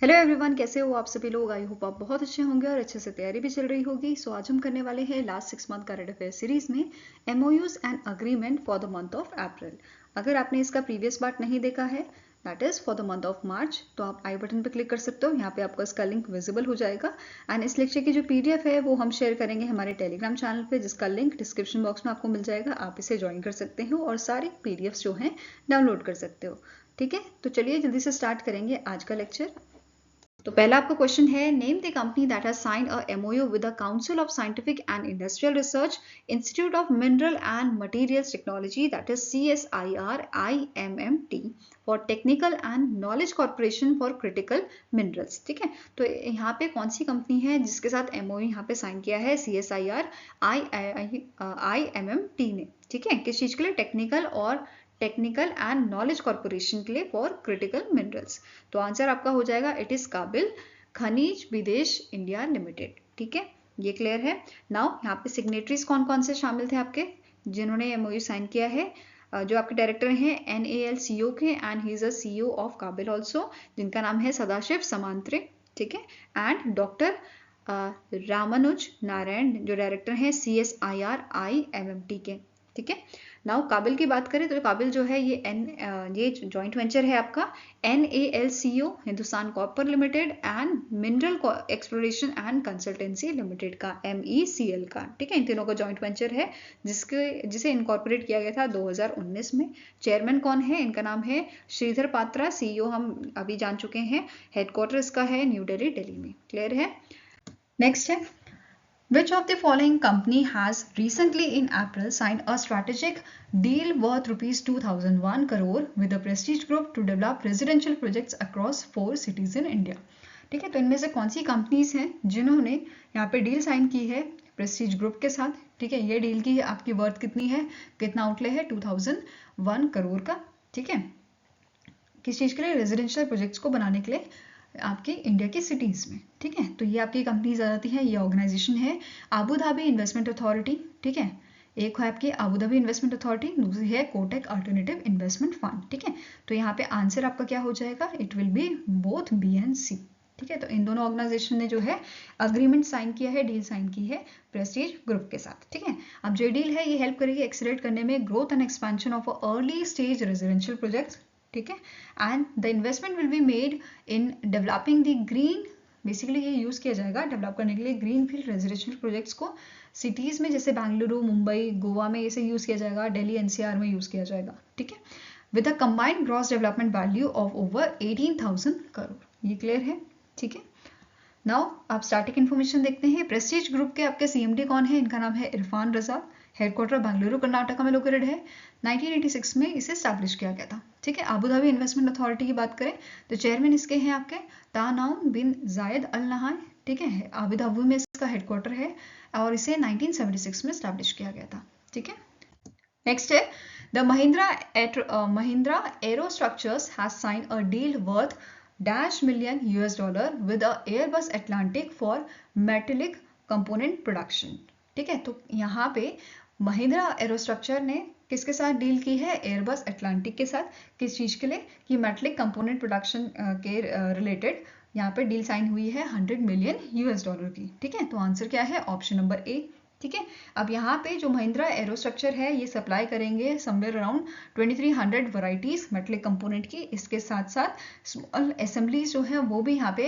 Hello everyone, कैसे हो आप सभी लोग। आई होप आप बहुत अच्छे होंगे और अच्छे से तैयारी भी चल रही होगी। सो आज हम करने वाले हैं last 6 month current affair series में MOUs and agreement for the month of अप्रैल। अगर आपने इसका प्रीवियस पार्ट नहीं देखा है, that is for the month of March, तो आप आई बटन पर क्लिक कर सकते हो। यहाँ पे आपको इसका लिंक विजिबल हो जाएगा। एंड इस लेक्चर की जो PDF है वो हम शेयर करेंगे हमारे टेलीग्राम चैनल पे, जिसका लिंक डिस्क्रिप्शन बॉक्स में आपको मिल जाएगा। आप इसे ज्वाइन कर सकते हो और सारे PDFs जो हैं डाउनलोड कर सकते हो। ठीक है, तो चलिए जल्दी से स्टार्ट करेंगे आज का लेक्चर। तो पहला आपका क्वेश्चन है, name the company that has signed a MOU with the council of scientific and industrial research institute of mineral and materials technology that is CSIR IMMT for technical and knowledge corporation for critical minerals. ठीक है, तो यहाँ पे कौन सी company है जिसके साथ MOU यहाँ पे साइन किया है CSIR IMMT ने। ठीक है, किस चीज के लिए? टेक्निकल एंड नॉलेज कॉर्पोरेशन के लिए फॉर क्रिटिकल मिनरल्स। तो आंसर आपका हो जाएगा इट इज काबिल खनिज विदेश इंडिया लिमिटेड। ठीक है, ये क्लियर है। नाउ यहाँ पे सिग्नेटरीज कौन कौन से शामिल थे आपके जिन्होंने MOU साइन किया है? जो आपके डायरेक्टर हैं NALCO के, and he is a CEO of काबिल ऑल्सो, जिनका नाम है सदाशिव समांतरे। ठीक है, एंड डॉक्टर रामानुज नारायण जो डायरेक्टर हैं CSIR IMMT के। ठीक है, नाउ काबिल की बात करें तो काबिल जो है ये जॉइंट वेंचर है आपका NALCO Hindustan copper limited and mineral exploration and consultancy limited का MECL का। ठीक है, इन तीनों का जॉइंट वेंचर है जिसे इनकॉर्पोरेट किया गया था 2019 में। चेयरमैन कौन है? इनका नाम है श्रीधर पात्रा। CEO हम अभी जान चुके हैं। हेडक्वार्टर इसका है न्यू दिल्ली में। क्लियर है। नेक्स्ट है, which of the following company has recently in April signed a strategic deal worth rupees 2001 crore with the Prestige Group to develop residential projects across 4 cities in India? ठीक है, तो इनमें से कौन सी कंपनीज हैं जिन्होंने यहाँ पे डील साइन की है प्रेस्टीज ग्रुप के साथ? ठीक है, ये डील की आपकी वर्थ कितनी है, कितना आउटले है? 2001 करोड़ का। ठीक है, किस चीज़ के लिए? रेजिडेंशियल प्रोजेक्ट्स को बनाने के लिए आपके इंडिया की सिटीज़ में। ठीक है, तो ये आपकी कंपनीज आ जाती है। ये ऑर्गेनाइजेशन है आबू धाबी इन्वेस्टमेंट अथॉरिटी। ठीक है, एक है आपकी आबू धाबी इन्वेस्टमेंट अथॉरिटी, दूसरी है कोटक अल्टरनेटिव इन्वेस्टमेंट फंड। ठीक है, तो यहाँ पे आंसर आपका क्या हो जाएगा? It will be both B and C। ठीक है, तो इन दोनों ऑर्गेनाइजेशन ने जो है अग्रीमेंट साइन किया है, डील साइन की है प्रेस्टीज ग्रुप के साथ। ठीक है, अब जो डील है ये हेल्प करेगी एक्सेलरेट करने में growth and expansion of early stage residential projects. ठीक है, and the investment will be made in developing the green, basically ये यूज़ किया जाएगा डेवलप करने के लिए ग्रीन फील्ड रेजिडेंशियल प्रोजेक्ट्स को सिटीज़ में, जैसे बेंगलुरु, मुंबई, गोवा में इसे यूज़ किया जाएगा, दिल्ली NCR में यूज़ किया जाएगा। ठीक है, with a combined gross development value of over 18,000 crore. ये क्लियर है। ठीक है, नाउ आप स्टार्टिंग इन्फॉर्मेशन देखते हैं। प्रेस्टीज ग्रुप के आपके CMD कौन है? इनका नाम है इरफान रजा। हेडक्वार्टर बेंगलुरु कर्नाटका में लोकेटेड है। 1986 में इसे स्टैब्लिश किया गया था। ठीक है, आबू धाबी इन्वेस्टमेंट अथॉरिटी की बात करें तो चेयरमैन इसके हैं आपके तानाउम बिन जायद अल नहान। ठीक है, आबू धाबी में इसका हेडक्वार्टर है और इसे 1976 में स्टैब्लिश किया गया था। ठीक है, नेक्स्ट है, the Mahindra aerostructures has sign a deal worth $million with a Airbus Atlantic for metallic component production। ठीक है, तो यहाँ पे महिंद्रा एरोस्ट्रक्चर ने किसके साथ डील की है? एयरबस एटलांटिक के साथ। किस चीज़ के लिए? कि मेटलिक कंपोनेंट प्रोडक्शन के रिलेटेड यहाँ पे डील साइन हुई है $100 million की। ठीक है, तो आंसर क्या है? Option number A। ठीक है, अब यहाँ पे जो महिंद्रा एरोस्ट्रक्चर है ये सप्लाई करेंगे somewhere around 2300 varieties metallic component की। इसके साथ साथ स्मॉल असेंबलीज जो है वो भी यहाँ पे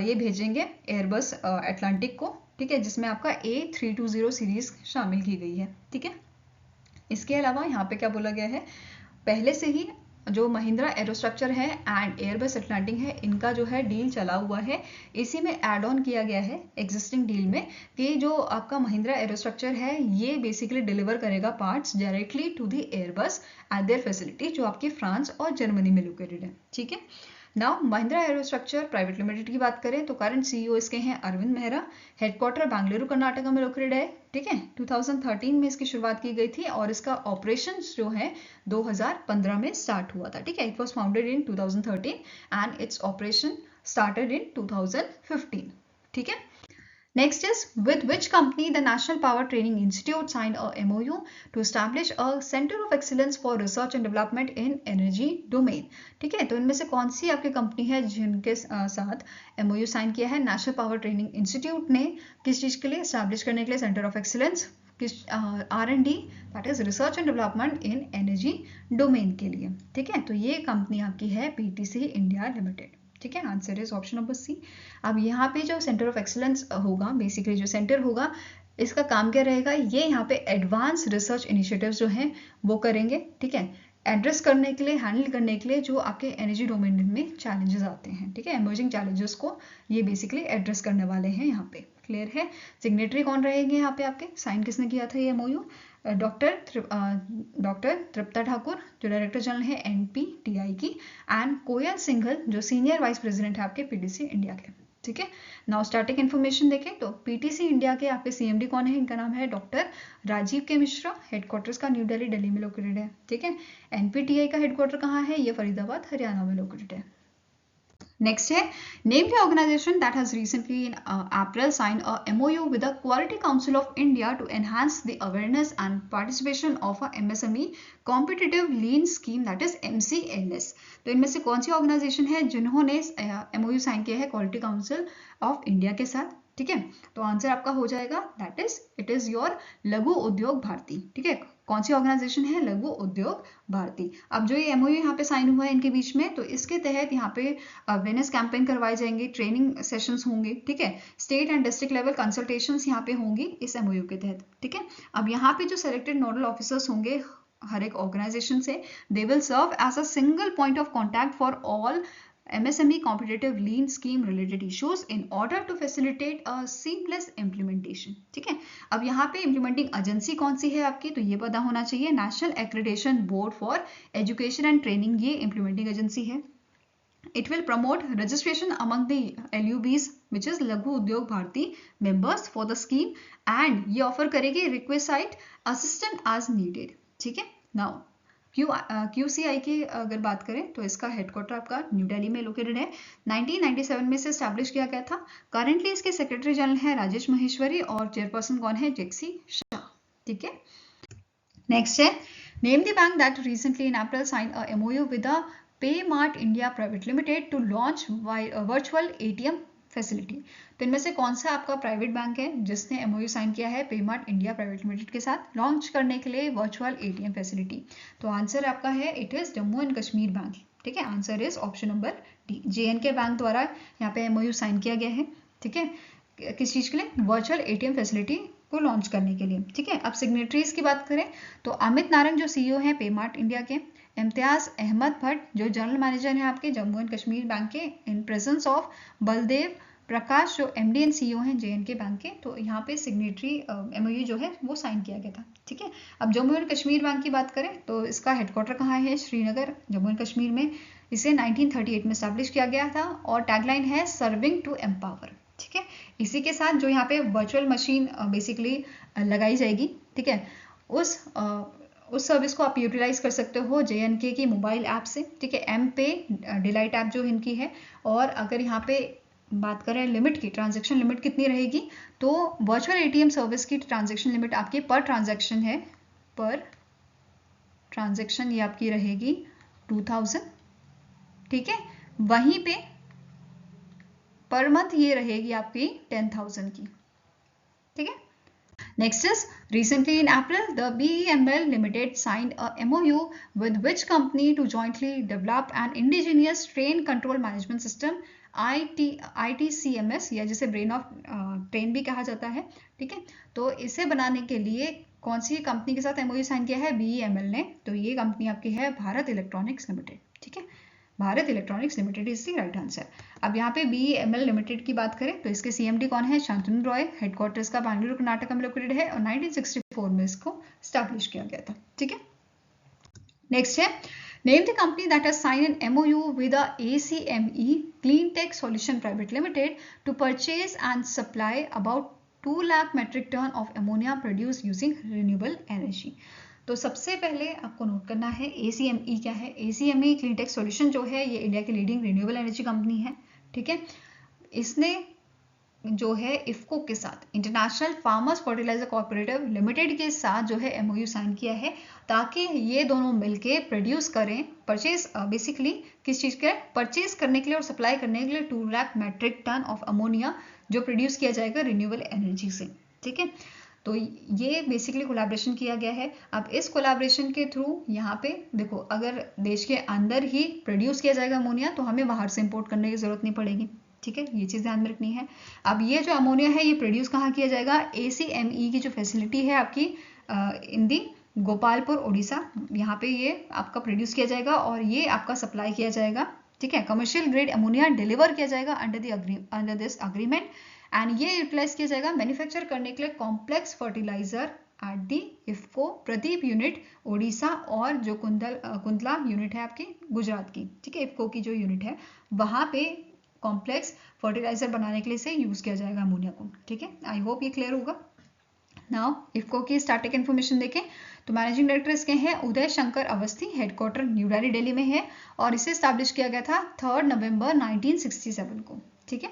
ये भेजेंगे एयरबस एटलांटिक को। ठीक है, जिसमें आपका A320 सीरीज शामिल की गई है। ठीक है, इसके अलावा यहाँ पे क्या बोला गया है, पहले से ही जो महिंद्रा एरोस्ट्रक्चर है एंड एयरबस एटलांटिक है, इनका जो है डील चला हुआ है। इसी में ऐड ऑन किया गया है एग्जिस्टिंग डील में कि जो आपका महिंद्रा एरोस्ट्रक्चर है ये बेसिकली डिलीवर करेगा parts directly to the Airbus at their facility, जो आपकी फ्रांस और जर्मनी में लोकेटेड है। ठीक है, नाउ महिंद्रा एरोस्ट्रक्चर प्राइवेट लिमिटेड की बात करें तो करंट CEO इसके हैं अरविंद मेहरा। हेडक्वार्टर बेंगलुरु कर्नाटका में लोकेटेड है। ठीक है, 2013 में इसकी शुरुआत की गई थी और इसका ऑपरेशंस जो है 2015 में स्टार्ट हुआ था। ठीक है, it was founded in 2013 and its operation started in 2015। ठीक है, Next is, with which company the National Power Training Institute signed a MOU to establish a Center of Excellence for Research and Development in Energy Domain. ठीक है, तो इनमें से कौन सी आपकी company है जिनके साथ MOU साइन किया है नेशनल पावर ट्रेनिंग इंस्टीट्यूट ने, किस चीज के लिए, एस्टैब्लिश करने के लिए सेंटर ऑफ एक्सीलेंस, किस R&D, that is research and development in energy domain के लिए. ठीक है, तो ये कंपनी आपकी है PTC इंडिया लिमिटेड. ठीक है, answer is option number C. अब यहाँ पे जो सेंटर ऑफ एक्सीलेंस होगा, बेसिकली जो सेंटर होगा, इसका काम क्या रहेगा, ये यहाँ पे एडवांस रिसर्च इनिशिएटिव्स जो हैं वो करेंगे. ठीक है, एड्रेस करने के लिए, हैंडल करने के लिए जो आपके एनर्जी डोमेन में चैलेंजेस आते हैं. ठीक है, इमर्जिंग चैलेंजेस को ये बेसिकली एड्रेस करने वाले हैं यहाँ पे. क्लियर है. सिग्नेटरी कौन रहेंगे यहाँ पे आपके, साइन किसने किया था ये MOU, डॉक्टर तृप्ता ठाकुर जो डायरेक्टर जनरल है NPTI की, एंड कोयल सिंघल जो सीनियर वाइस प्रेसिडेंट है आपके PTC इंडिया के. ठीक है, नाउ स्टार्टिंग इन्फॉर्मेशन देखें तो PTC इंडिया के आपके CMD कौन है, इनका नाम है डॉक्टर राजीव के मिश्रा. हेडक्वार्टर्स का न्यू दिल्ली में लोकेटेड है. ठीक है, NPTI का हेडक्वार्टर कहाँ है, ये फरीदाबाद हरियाणा में लोकेटेड है. Next है, name the organization that has recently in April signed a MOU with the Quality Council of India to enhance the awareness and participation of a MSME competitive lean scheme, that is MCLS. तो इनमें से कौन सी organisation है जिन्होंने MOU sign किया है quality council of India के साथ. ठीक है, तो आंसर आपका हो जाएगा that is, it is your लघु उद्योग भारती. ठीक है, कौन सी ऑर्गेनाइजेशन है, लघु उद्योग भारती. अब जो ये MOU यहाँ पे साइन हुआ है इनके बीच में, तो इसके तहत यहाँ पे अवेयरनेस कैंपेन करवाए जाएंगे, ट्रेनिंग सेशंस होंगे. ठीक है, state and district level consultations यहाँ पे होंगी इस MOU के तहत. ठीक है, अब यहाँ पे जो सेलेक्टेड नोडल ऑफिसर्स होंगे हर एक ऑर्गेनाइजेशन से, they will serve as a single point of contact for all MSME competitive lean scheme related issues in order to facilitate a seamless implementation. ठीक है, अब यहाँ पे implementing एजेंसी कौन सी है आपकी, तो ये पता होना चाहिए, national accreditation board for education and training, ये implementing एजेंसी है. It will promote registration among the LUBs, which is Laghu Udyog Bharati members for the scheme, and ये ऑफर करेगी requisite assistant as needed. ठीक है, now QCI की अगर बात करें तो इसका हेडक्वार्टर आपका न्यू दिल्ली में लोकेटेड है. 1997 में से एस्टैब्लिश किया गया था. करंटली इसके सेक्रेटरी जनरल है राजेश महेश्वरी और चेयरपर्सन कौन है, जेक्सी शाह. ठीक है, नेक्स्ट है, name the bank that recently in April sign a MOU with the Paymart India private limited to launch virtual ATM facility. तो इनमें से कौन सा आपका प्राइवेट बैंक है जिसने MOU साइन किया है पेमार्ट इंडिया प्राइवेट लिमिटेड के साथ लॉन्च करने के लिए वर्चुअल ATM फैसिलिटी. तो आंसर आपका है it is Jammu and Kashmir bank. ठीक है, answer is option number D, JNK bank द्वारा यहाँ पे MOU साइन किया गया है. ठीक है, किस चीज के लिए, वर्चुअल ATM फैसिलिटी को लॉन्च करने के लिए. ठीक है, अब सिग्नेटरीज की बात करें तो अमित नारंग जो CEO है पेमार्ट इंडिया के, इम्तियाज अहमद भट्ट जो जनरल मैनेजर हैं आपके जम्मू एंड कश्मीर बैंक के, इन प्रेजेंस ऑफ बलदेव प्रकाश जो MD एंड CEO हैं JNK बैंक के. तो यहाँ पे सिग्नेटरी MOU जो है वो साइन किया गया था. ठीक है, अब जम्मू एंड कश्मीर बैंक की बात करें तो इसका हेडक्वार्टर कहाँ है, श्रीनगर जम्मू एंड कश्मीर में. इसे 1938 में स्टैब्लिश किया गया था और टैगलाइन है सर्विंग टू एम्पावर. ठीक है, इसी के साथ जो यहाँ पे वर्चुअल मशीन बेसिकली लगाई जाएगी. ठीक है, उस सर्विस को आप यूटिलाइज कर सकते हो JNK की मोबाइल ऐप से. ठीक है, M-Pay डिलाइट ऐप जो इनकी है. और अगर यहाँ पे बात करें लिमिट की, ट्रांजैक्शन लिमिट कितनी रहेगी, तो वर्चुअल ATM सर्विस की ट्रांजैक्शन लिमिट आपकी पर ट्रांजैक्शन है, पर ट्रांजैक्शन ये आपकी रहेगी 2000. ठीक है, वहीं पे पर मंथ ये रहेगी आपकी 10,000 की. ठीक है, next is, recently in April the BEML Limited signed a MOU with which company to jointly develop an indigenous train control management system, ITCMS, या जिसे ब्रेन ऑफ ट्रेन भी कहा जाता है. ठीक है, तो इसे बनाने के लिए कौन सी कंपनी के साथ MOU साइन किया है, BEML ने. तो ये कंपनी आपकी है भारत इलेक्ट्रॉनिक्स लिमिटेड. ठीक है, Bharat electronics limited is the right answer. अब यहाँ पे BEML लिमिटेड की बात करें तो इसके CMD कौन है, शांतनु रॉय. हेडक्वार्टर्स का बेंगलुरु कर्नाटक में लोकेटेड है और 1964 में इसको स्टैब्लिश किया गया था. ठीक है, नेक्स्ट है, name the company that has sign an MOU with the ACME clean tech solution private limited to purchase and supply about 2 lakh metric ton of ammonia produce using renewable energy. तो सबसे पहले आपको नोट करना है ACME क्या है. ACME clean tech solution जो है ये इंडिया की लीडिंग रिन्यूएबल एनर्जी कंपनी है. ठीक है, इसने जो है इफको के साथ, international farmers fertiliser cooperative limited के साथ जो है एमओयू साइन किया है, ताकि ये दोनों मिलके प्रोड्यूस करें, परचेज बेसिकली किस चीज़ के, परचेज करने के लिए और सप्लाई करने के लिए 2 lakh metric ton of ammonia जो प्रोड्यूस किया जाएगा रिन्यूएबल एनर्जी से। ठीक है, तो ये बेसिकली कोलैबोरेशन किया गया है। अब इस कोलैबोरेशन के थ्रू यहाँ पे देखो, अगर देश के अंदर ही प्रोड्यूस किया जाएगा अमोनिया तो हमें बाहर से इंपोर्ट करने की जरूरत नहीं पड़ेगी। ठीक है, ये चीज़ ध्यान में रखनी है। अब ये जो अमोनिया है ये प्रोड्यूस कहाँ किया जाएगा, ACME की जो फैसिलिटी है आपकी इन दी गोपालपुर उड़ीसा, यहाँ पे ये आपका प्रोड्यूस किया जाएगा और ये आपका सप्लाई किया जाएगा। ठीक है, कमर्शियल ग्रेड अमोनिया डिलीवर किया जाएगा अंडर दिस अग्रीमेंट, एंड ये यूटिलाइज किया जाएगा मैन्युफैक्चर करने के लिए complex fertiliser at the IFFCO Paradeep unit Orissa, और जो कुंतला यूनिट है आपकी गुजरात की। ठीक है, इफको की जो यूनिट है वहां पे कॉम्प्लेक्स फर्टिलाइजर बनाने के लिए से यूज किया जाएगा अमोनिया को। ठीक है, आई होप ये क्लियर होगा। नाउ इफको की स्टैटिक इन्फॉर्मेशन देखें तो मैनेजिंग डायरेक्टर इसके हैं उदय शंकर अवस्थी, हेडक्वार्टर न्यू दिल्ली दिल्ली में है, और इसे स्टैब्लिश किया गया था 3 नवंबर 1967 को। ठीक है,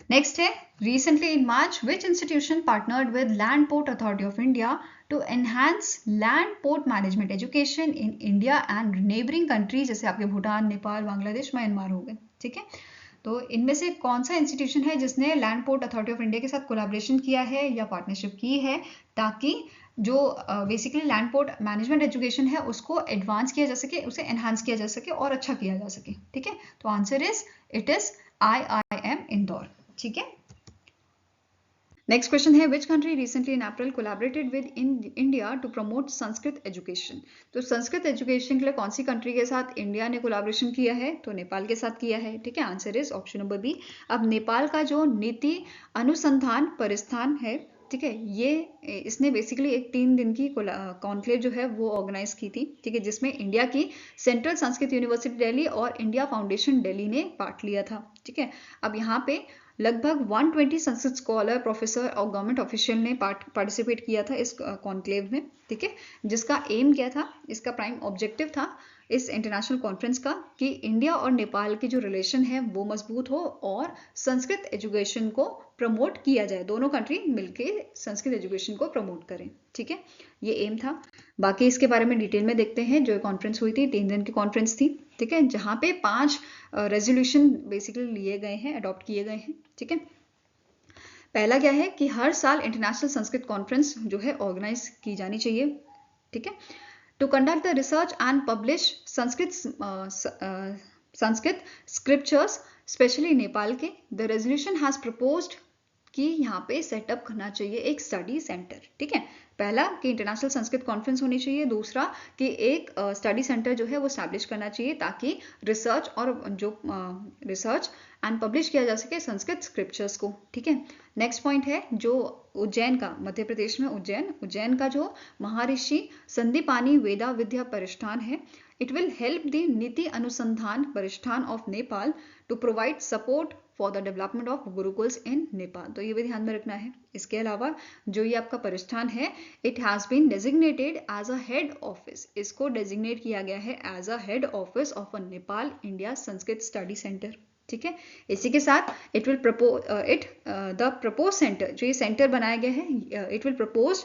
नेक्स्ट है recently in March which institution partnered with land port authority of India to enhance land port management education in India and neighbouring countries, जैसे आपके भूटान, नेपाल, बांग्लादेश, म्यांमार हो गए। ठीक है, तो इनमें से कौन सा इंस्टीट्यूशन है जिसने land port authority of India के साथ कोलैबोरेशन किया है या पार्टनरशिप की है, ताकि जो basically land port management education है उसको एडवांस किया जा सके, उसे एनहांस किया जा सके और अच्छा किया जा सके। ठीक है, तो answer it is IIM Indore. ठीक है, नेक्स्ट क्वेश्चन है which country recently in April collaborated with India to promote Sanskrit education. तो संस्कृत एजुकेशन के लिए कौन सी कंट्री के साथ इंडिया ने कोलैबोरेशन किया है, तो नेपाल के साथ किया है। ठीक है, answer is option number B. अब नेपाल का जो नीति अनुसंधान परिस्थान है, ठीक है, ये इसने बेसिकली एक 3 दिन की कॉन्क्लेव जो है वो ऑर्गेनाइज की थी। ठीक है, जिसमें इंडिया की सेंट्रल संस्कृत यूनिवर्सिटी दिल्ली और इंडिया फाउंडेशन दिल्ली ने पार्ट लिया था। ठीक है, अब यहाँ पे लगभग 120 संस्कृत स्कॉलर, प्रोफेसर और गवर्नमेंट ऑफिशियल ने पार्टिसिपेट किया था इस कॉन्क्लेव में। ठीक है, जिसका एम क्या था, इसका प्राइम ऑब्जेक्टिव था इस इंटरनेशनल कॉन्फ्रेंस का कि इंडिया और नेपाल की जो रिलेशन है वो मजबूत हो और संस्कृत एजुकेशन को प्रमोट किया जाए, दोनों कंट्री मिलके संस्कृत एजुकेशन को प्रमोट करें। ठीक है, ये एम था। बाकी इसके बारे में डिटेल में देखते हैं। जो कॉन्फ्रेंस हुई थी 3 दिन की कॉन्फ्रेंस थी। ठीक है, जहाँ पे 5 रेजोल्यूशन बेसिकली लिए गए हैं, अडॉप्ट किए गए हैं। ठीक है, पहला क्या है कि हर साल इंटरनेशनल संस्कृत कॉन्फ्रेंस जो है ऑर्गेनाइज की जानी चाहिए। ठीक है, to conduct the research and publish Sanskrit scriptures specially Nepal के, द रेजोल्यूशन हैज प्रपोज्ड कि यहाँ पे सेटअप करना चाहिए एक स्टडी सेंटर। ठीक है, पहला कि इंटरनेशनल संस्कृत कॉन्फ्रेंस होनी चाहिए, दूसरा कि एक स्टडी सेंटर जो है वो स्टैब्लिश करना चाहिए ताकि रिसर्च और जो रिसर्च एंड पब्लिश किया जा सके संस्कृत स्क्रिप्चर्स को। ठीक है, नेक्स्ट पॉइंट है जो उज्जैन का, मध्य प्रदेश में उज्जैन का जो महर्षि संदीपानी वेदा विद्या परिष्ठान है, it will help the Niti Anusandhan Parishthan of Nepal to provide support for the development of gurukuls in Nepal. तो ये भी ध्यान में रखना है। इसके अलावा जो ये आपका परिष्ठान है, it has been designated as a head office, इसको डेजिग्नेट किया गया है as a head office of a Nepal India Sanskrit study centre. ठीक है, इसी के साथ इट विल प्रपोज सेंटर, जो ये सेंटर बनाया गया है, it will propose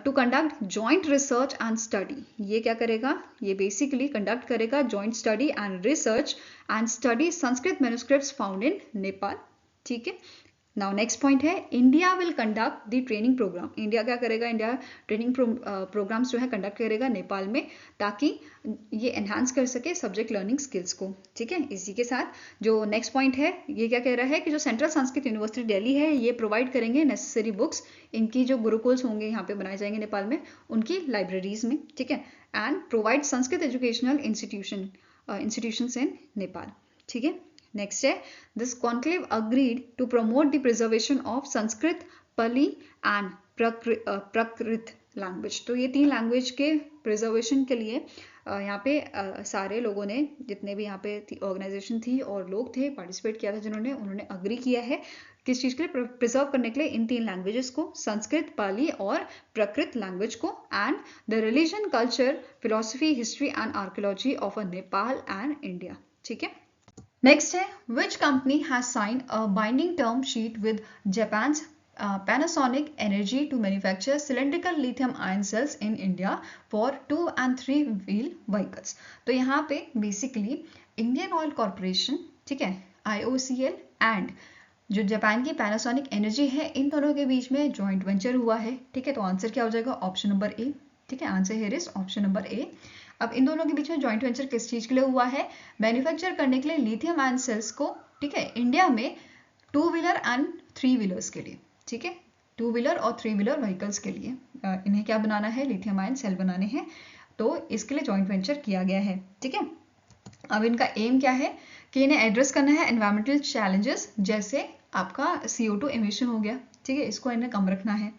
to conduct joint research and study. ये क्या करेगा, ये बेसिकली कंडक्ट करेगा joint study and research and study Sanskrit manuscripts found in Nepal. ठीक है, नाउ नेक्स्ट पॉइंट है India will conduct the training programme. India क्या करेगा, इंडिया ट्रेनिंग प्रोग्राम्स जो है कंडक्ट करेगा नेपाल में, ताकि ये एनहांस कर सके सब्जेक्ट लर्निंग स्किल्स को। ठीक है, इसी के साथ जो नेक्स्ट पॉइंट है ये क्या कह रहा है कि जो सेंट्रल संस्कृत यूनिवर्सिटी दिल्ली है ये प्रोवाइड करेंगे नेसेसरी बुक्स, इनकी जो गुरुकुल्स होंगे यहाँ पे बनाए जाएंगे नेपाल में, उनकी लाइब्रेरीज में। ठीक है, and provide Sanskrit educational institutions in Nepal. ठीक है, नेक्स्ट है this conclave agreed to promote the preservation of Sanskrit, Pali and Prakrit language. तो ये 3 लैंग्वेज के प्रिजर्वेशन के लिए यहाँ पे सारे लोगों ने, जितने भी यहाँ पे ऑर्गेनाइजेशन थी और लोग थे पार्टिसिपेट किया था जिन्होंने, उन्होंने अग्री किया है किस चीज़ के लिए, प्रिजर्व करने के लिए इन 3 लैंग्वेजेस को, संस्कृत, पाली और प्राकृत लैंग्वेज को, and the religion, culture, philosophy, history and archaeology of a Nepal and India. ठीक है, नेक्स्ट है which company has sign a binding term sheet with Japan's Panasonic Energy to manufacture cylindrical lithium ion cells in India for 2 and 3 wheel vehicles. तो यहाँ पे basically Indian oil corporation, ठीक है, IOCL and जो Japan की Panasonic energy है, इन दोनों के बीच में जॉइंट वेंचर हुआ है, ठीक है। तो आंसर क्या हो जाएगा? ऑप्शन नंबर ए, ठीक है। Answer here is option number A. अब इन दोनों के बीच में जॉइंट वेंचर किस चीज के लिए हुआ है? मैन्युफैक्चर करने के लिए लिथियम आयन सेल्स को, ठीक है, इंडिया में 2 व्हीलर एंड 3 व्हीलर्स के लिए, ठीक है, 2 व्हीलर और 3 व्हीलर व्हीकल्स के लिए इन्हें क्या बनाना है? लिथियम आयन सेल बनाने हैं। तो इसके लिए जॉइंट वेंचर किया गया है, ठीक है। अब इनका एम क्या है कि इन्हें एड्रेस करना है एनवायरमेंटल चैलेंजेस, जैसे आपका CO2 एमिशन हो गया, ठीक है, इसको इन्हें कम रखना है।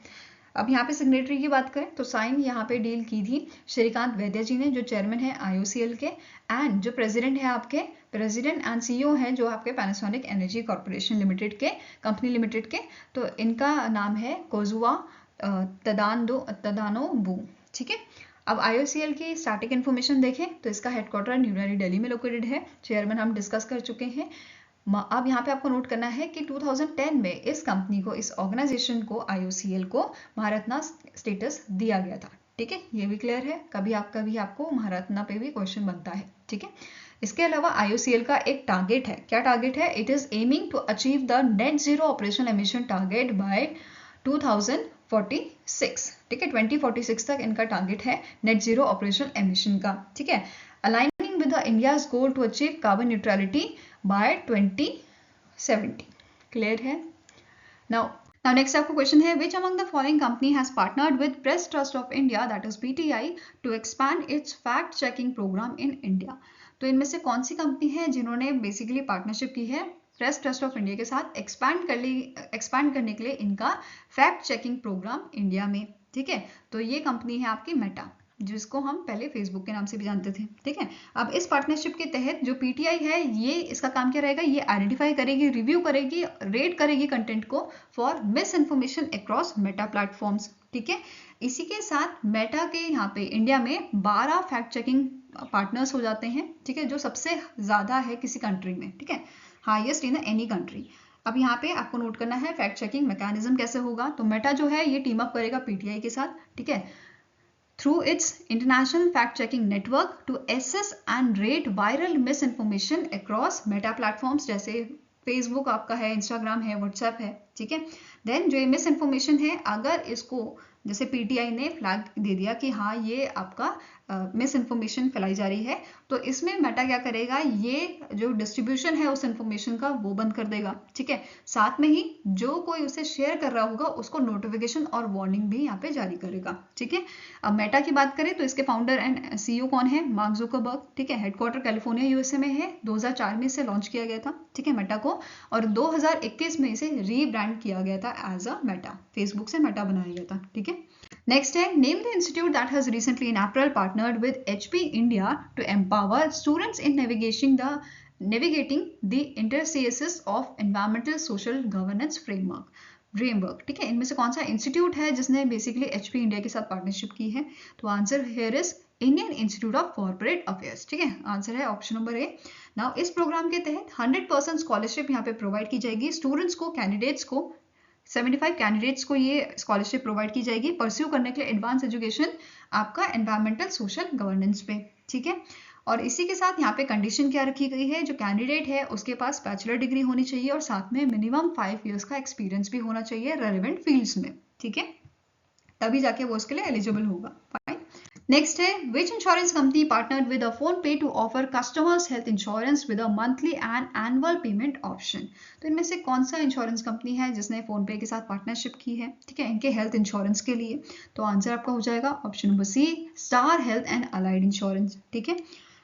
अब यहाँ पे सिग्नेटरी की बात करें तो साइन यहाँ पे डील की थी श्रीकांत वैद्य जी ने, जो चेयरमैन है IOCL के, एंड जो प्रेसिडेंट है आपके, प्रेसिडेंट एंड CEO है जो आपके पैनासोनिक एनर्जी कॉर्पोरेशन लिमिटेड के, कंपनी लिमिटेड के, तो इनका नाम है कोजुआ तदानोबू, ठीक है। अब IOCL की स्टैटिक इन्फॉर्मेशन देखें तो इसका हेडक्वार्टर न्यू दिल्ली, दिल्ली में लोकेटेड है। चेयरमैन हम डिस्कस कर चुके हैं। अब यहाँ पे आपको नोट करना है कि 2010 में इस कंपनी को, इस ऑर्गेनाइजेशन को, IOCL को महारत्ना स्टेटस दिया गया था, ठीक है। ये भी क्लियर है, कभी आपको महारत्ना पे भी क्वेश्चन बनता है, ठीक है। इसके अलावा IOCL का एक टारगेट है। क्या टारगेट है? It is aiming to achieve the net zero operational emission target by 2046, ठीक है, 2046 तक इनका टारगेट है नेट जीरो ऑपरेशनल एमिशन का, ठीक है। Aligning with the India's goal to achieve carbon neutrality by 2070, clear है। नाउ नेक्स्ट आपको क्वेश्चन है which among the following company has partnered with press trust of India that is PTI to expand its fact checking programme in India. तो इनमें से कौन सी company है जिन्होंने basically partnership की है प्रेस ट्रस्ट ऑफ इंडिया के साथ एक्सपैंड करने के लिए इनका फैक्ट चेकिंग प्रोग्राम इंडिया में, ठीक है। तो ये कंपनी है आपकी मेटा, जिसको हम पहले फेसबुक के नाम से भी जानते थे, ठीक है। अब इस पार्टनरशिप के तहत जो PTI है, ये इसका काम क्या रहेगा? ये आइडेंटिफाई करेगी, रिव्यू करेगी, रेट करेगी कंटेंट को for miss information across Meta platforms, ठीक है। इसी के साथ मेटा के यहाँ पे इंडिया में 12 फैक्ट चेकिंग पार्टनर्स हो जाते हैं, ठीक है, जो सबसे ज्यादा है किसी कंट्री में, ठीक है, हाईएस्ट इन एनी कंट्री। अब यहाँ पे आपको नोट करना है फैक्ट चेकिंग मैकेनिज्म कैसे होगा। तो मेटा जो है ये टीम अप करेगा PTI के साथ, ठीक है, through its international fact-checking network to assess and rate viral misinformation across meta platforms जैसे Facebook आपका है, Instagram है, WhatsApp है, ठीक है। देन जो ये मिस इन्फॉर्मेशन है, अगर इसको जैसे PTI ने फ्लैग दे दिया कि हाँ ये आपका मिस इन्फॉर्मेशन फैलाई जा रही है, तो इसमें मेटा क्या करेगा? ये जो डिस्ट्रीब्यूशन है उस इन्फॉर्मेशन का वो बंद कर देगा, ठीक है। साथ में ही जो कोई उसे शेयर कर रहा होगा उसको नोटिफिकेशन और वार्निंग भी यहाँ पे जारी करेगा, ठीक है। अब मेटा की बात करें तो इसके फाउंडर एंड CEO कौन है? मार्क जुकरबर्ग, ठीक है। हेडक्वार्टर कैलिफोर्निया USA में है। 2004 में इसे लॉन्च किया गया था, ठीक है, मेटा को, और 2021 में इसे रीब्रांड किया गया था एज अ मेटा, फेसबुक से मेटा बनाया गया था, ठीक है। नेक्स्ट है name the institute that has recently in April partnered with HP India to empower students in navigating the interfaces of environmental social governance framework, ठीक है। इनमें से कौन सा इंस्टीट्यूट है जिसने बेसिकली HP इंडिया के साथ पार्टनरशिप की है? तो answer here is Indian institute of corporate affairs, ठीक है। आंसर है ऑप्शन नंबर ए। नाउ इस प्रोग्राम के तहत 100% स्कॉलरशिप यहाँ पे प्रोवाइड की जाएगी स्टूडेंट्स को, कैंडिडेट्स को, 75 कैंडिडेट्स को ये स्कॉलरशिप प्रोवाइड की जाएगी परस्यू करने के लिए एडवांस एजुकेशन आपका एनवायरमेंटल सोशल गवर्नेंस पे, ठीक है। और इसी के साथ यहाँ पे कंडीशन क्या रखी गई है? जो कैंडिडेट है उसके पास बैचलर डिग्री होनी चाहिए और साथ में मिनिमम 5 इयर्स का एक्सपीरियंस भी होना चाहिए रेलेवेंट फील्ड्स में, ठीक है, तभी जाके वो उसके लिए एलिजिबल होगा। फाइन। नेक्स्ट है which insurance company partnered with PhonePe to offer customers health insurance with a monthly and annual payment option. तो इनमें से कौन सा इंश्योरेंस कंपनी है जिसने फोन पे के साथ पार्टनरशिप की है, ठीक है, इनके हेल्थ इंश्योरेंस के लिए? तो आंसर आपका हो जाएगा option number C, star health and allied insurance, ठीक है।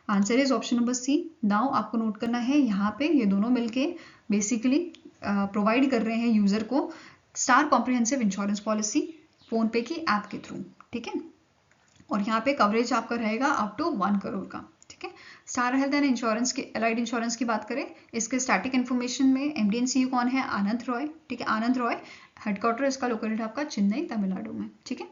Answer is option number C. Now आपको नोट करना है यहाँ पे ये दोनों मिलके बेसिकली प्रोवाइड कर रहे हैं यूजर को star comprehensive insurance policy phone पे की ऐप के थ्रू, ठीक है। और यहाँ पे कवरेज आपका रहेगा अप टू 1 करोड़ का, ठीक है। स्टार हेल्थ एंड इंश्योरेंस की, अलाइड इंश्योरेंस की बात करें, इसके स्टैटिक इन्फॉर्मेशन में MD and CEO कौन है? आनंद रॉय, ठीक है, आनंद रॉय। हेडक्वार्टर इसका लोकेटेड है आपका चेन्नई, तमिलनाडु में, ठीक है।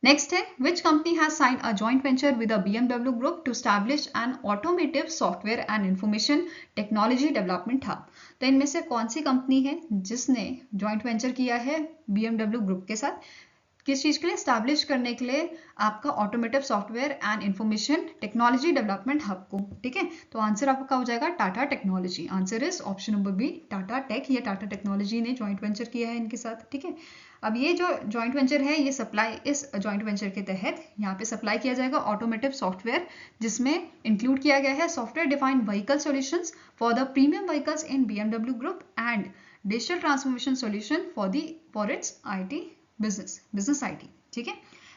नेक्स्ट है which company has sign a joint venture with a BMW group to establish an automotive software and information technology development hub. तो इनमें से कौन सी कंपनी है जिसने जॉइंट वेंचर किया है BMW ग्रुप के साथ, किस चीज के लिए, स्टैब्लिश करने के लिए आपका automotive software and information technology development hub को। ठीक है, तो आंसर आपका हो जाएगा Tata technology. Answer is option number B, Tata tech या टाटा टेक्नोलॉजी ने जॉइंट वेंचर किया है इनके साथ। ठीक है, अब ये जो जॉइंट वेंचर है ये सप्लाई, इस जॉइंट वेंचर के तहत यहाँ पे सप्लाई किया जाएगा ऑटोमेटिव सॉफ्टवेयर, जिसमें इंक्लूड किया गया है software defined vehicle solutions for the premium vehicles in BMW group and digital transformation solution for its IT business IT। ठीक है,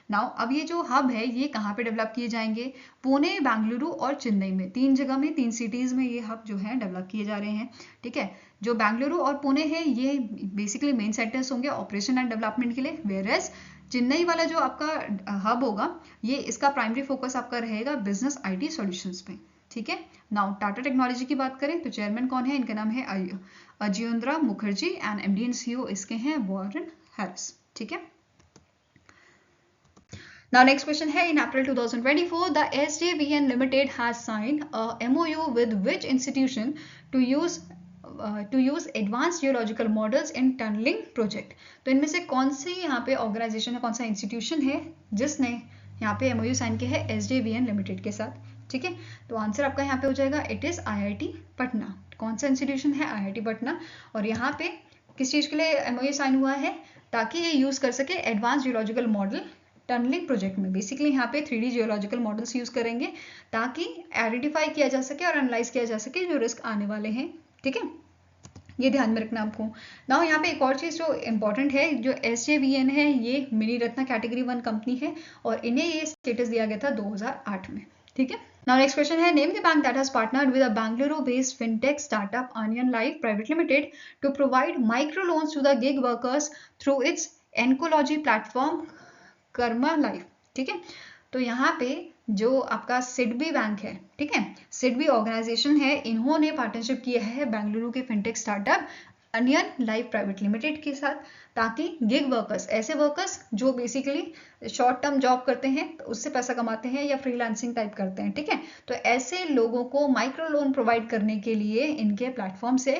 नाउ अब ये जो हब है ये कहाँ पे डेवलप किए जाएंगे, पुणे, बेंगलुरु और चेन्नई में, 3 जगह में, 3 सिटीज में ये हब जो है डेवलप किए जा रहे हैं। ठीक है, जो बेंगलुरु और पुणे है ये बेसिकली मेन सेंटर्स होंगे ऑपरेशन एंड डेवलपमेंट के लिए, वेयरएज चेन्नई वाला जो आपका हब होगा ये इसका प्राइमरी फोकस आपका रहेगा बिजनेस IT सॉल्यूशंस पे। ठीक है, नाउ टाटा टेक्नोलॉजी की बात करें तो चेयरमैन कौन है, इनका नाम है Ajitendra Mukherjee and MD and CEO इसके हैं वॉरेन हैरिस। ठीक है, now next question है, in April 2024 the SJVN Limited has signed a MOU with which institution to use advanced geological models in tunneling project। तो इनमें से कौन सी यहाँ पे ऑर्गेनाइजेशन है, कौन सा इंस्टीट्यूशन है जिसने यहाँ पे MOU साइन किया है SJVN लिमिटेड के साथ। ठीक है, तो आंसर आपका यहाँ पे हो जाएगा इट इज IIT पटना। कौन सा इंस्टीट्यूशन है, IIT पटना। और यहाँ पे किस चीज के लिए MOU साइन हुआ है, ताकि ये यूज कर सके advance geological model tunnelling project में। बेसिकली यहाँ पे 3D जियोलॉजिकल मॉडल्स यूज करेंगे ताकि आइडेंटिफाई किया जा सके और एनालाइज किया जा सके जो रिस्क आने वाले हैं। ठीक है, ये ध्यान में रखना आपको। नाउ यहाँ पे एक और चीज जो इंपॉर्टेंट है, जो SJVN है ये मिनी रत्ना कैटेगरी 1 कंपनी है और इन्हें ये स्टेटस दिया गया था 2008 में। ठीक है, नाउ नेक्स्ट क्वेश्चन है, name the bank that has partnered with a Bengaluru based fintech startup onion life private limited to provide micro loans to the gig workers through its oncology platform Karma life. ठीक है, तो यहाँ पे जो आपका SIDBI bank है, ठीक है, सिडबी ऑर्गेनाइजेशन है, इन्होंने पार्टनरशिप किया है Bengaluru K fintech startup onion life private limited के साथ, ताकि गिग वर्कर्स, ऐसे वर्कर्स जो बेसिकली शॉर्ट टर्म जॉब करते हैं तो उससे पैसा कमाते हैं या फ्रीलांसिंग टाइप करते हैं। ठीक है, तो ऐसे लोगों को माइक्रो लोन प्रोवाइड करने के लिए इनके प्लेटफॉर्म से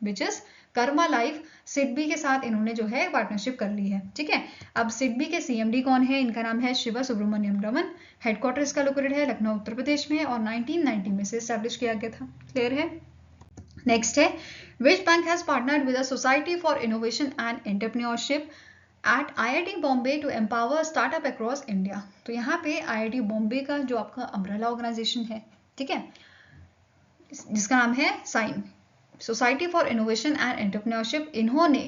which is Karma life, SIDBI के साथ इन्होंने जो है पार्टनरशिप कर ली है। ठीक है, अब सिडबी के CMD कौन है, इनका नाम है शिवा सुब्रमण्यम रमन। हेडक्वार्टर इसका लोकेटेड है लखनऊ उत्तर प्रदेश में और 1990 में से एस्टैब्लिश किया गया था। क्लियर है। नेक्स्ट है, which bank has partnered with a society for innovation and entrepreneurship at IIT Bombay to empower startup across India. तो यहाँ पे IIT बॉम्बे का जो आपका अम्ब्रेला ऑर्गेनाइजेशन है, ठीक है, जिसका नाम है SINE, society for innovation and entrepreneurship, इन्होंने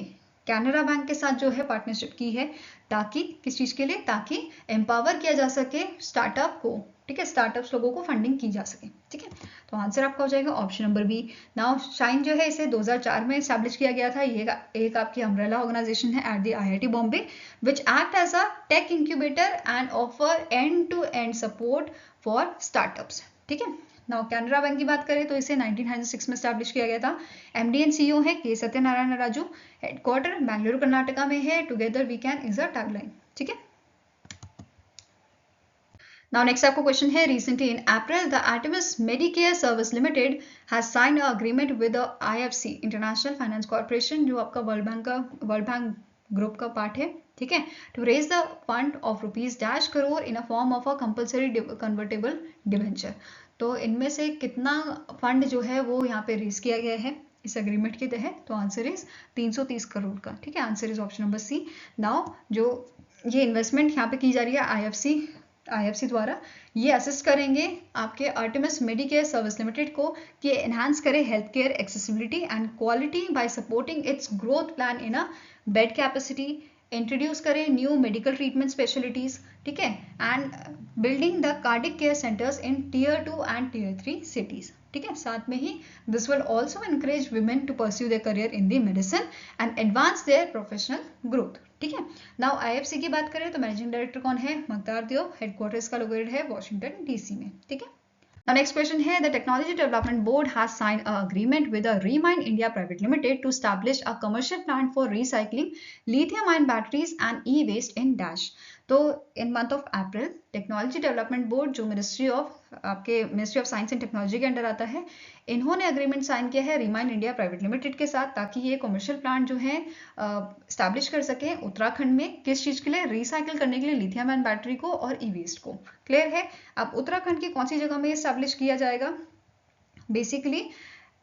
कैनरा बैंक के साथ जो है पार्टनरशिप की है, ताकि किस चीज के लिए, ताकि एम्पावर किया जा सके स्टार्टअप को। ठीक है, स्टार्टअप्स लोगों को फंडिंग की जा सके। ठीक है, तो आंसर आपका हो जाएगा option number B. Now SINE जो है इसे 2004 में एस्टैब्लिश किया गया था। ये एक आपकी अम्ब्रेला ऑर्गेनाइजेशन है at the IIT Bombay which act as a tech incubator and offer end to end support for startups. ठीक है, नाउ कैनरा बैंक की बात करें तो इसे 1996 में स्टैब्लिश किया गया था। MD एंड CEO है के सत्यनारायण राजू। हेडक्वार्टर बेंगलुरु कर्नाटका में है। Together we can is a tagline. ठीक है, नाउ नेक्स्ट आपको क्वेश्चन है, recently in April the Artemis Medicare service limited has signed a agreement with the IFC international finance corporation, जो आपका world bank group का part है। ठीक है, to raise the fund of ₹-1 in a form of a compulsory convertible debenture. तो इनमें से कितना फंड जो है वो यहाँ पे रेज किया गया है इस एग्रीमेंट के तहत, तो आंसर इज 330 करोड़ का। ठीक है, answer is option number C. Now जो ये इन्वेस्टमेंट यहाँ पे की जा रही है IFC द्वारा, ये असिस्ट करेंगे आपके आर्टेमिस मेडिकेयर सर्विस लिमिटेड को कि एनहांस करे health care accessibility and quality by supporting its growth plan in a bed capacity, introduce करें न्यू मेडिकल ट्रीटमेंट स्पेशलिटीज। ठीक है, and building the cardiac care centres in Tier 2 and Tier 3 cities. ठीक है, साथ में ही this will also encourage women to pursue their career in the medicine and advance their professional growth. ठीक है, now IFC की बात करें तो मैनेजिंग डायरेक्टर कौन है, मकदार दियो। हेडक्वार्टर इसका लोकेटेड है वॉशिंगटन DC में। ठीक है, now next question है, the Technology Development Board has signed an agreement with a Remind India Private Limited to establish a commercial plant for recycling lithium-ion batteries and e-waste in Dash। तो in month of April technology development board जो ministry of science and technology के under आता है, इन्होंने agreement sign किया है remind India private limited के साथ, ताकि ये कमर्शियल प्लांट जो है स्टैब्लिश कर सके उत्तराखंड में। किस चीज के लिए? रिसाइकिल करने के लिए लिथियम आयन बैटरी को और ई वेस्ट को। क्लियर है? अब उत्तराखंड की कौन सी जगह में स्टैब्लिश किया जाएगा? Basically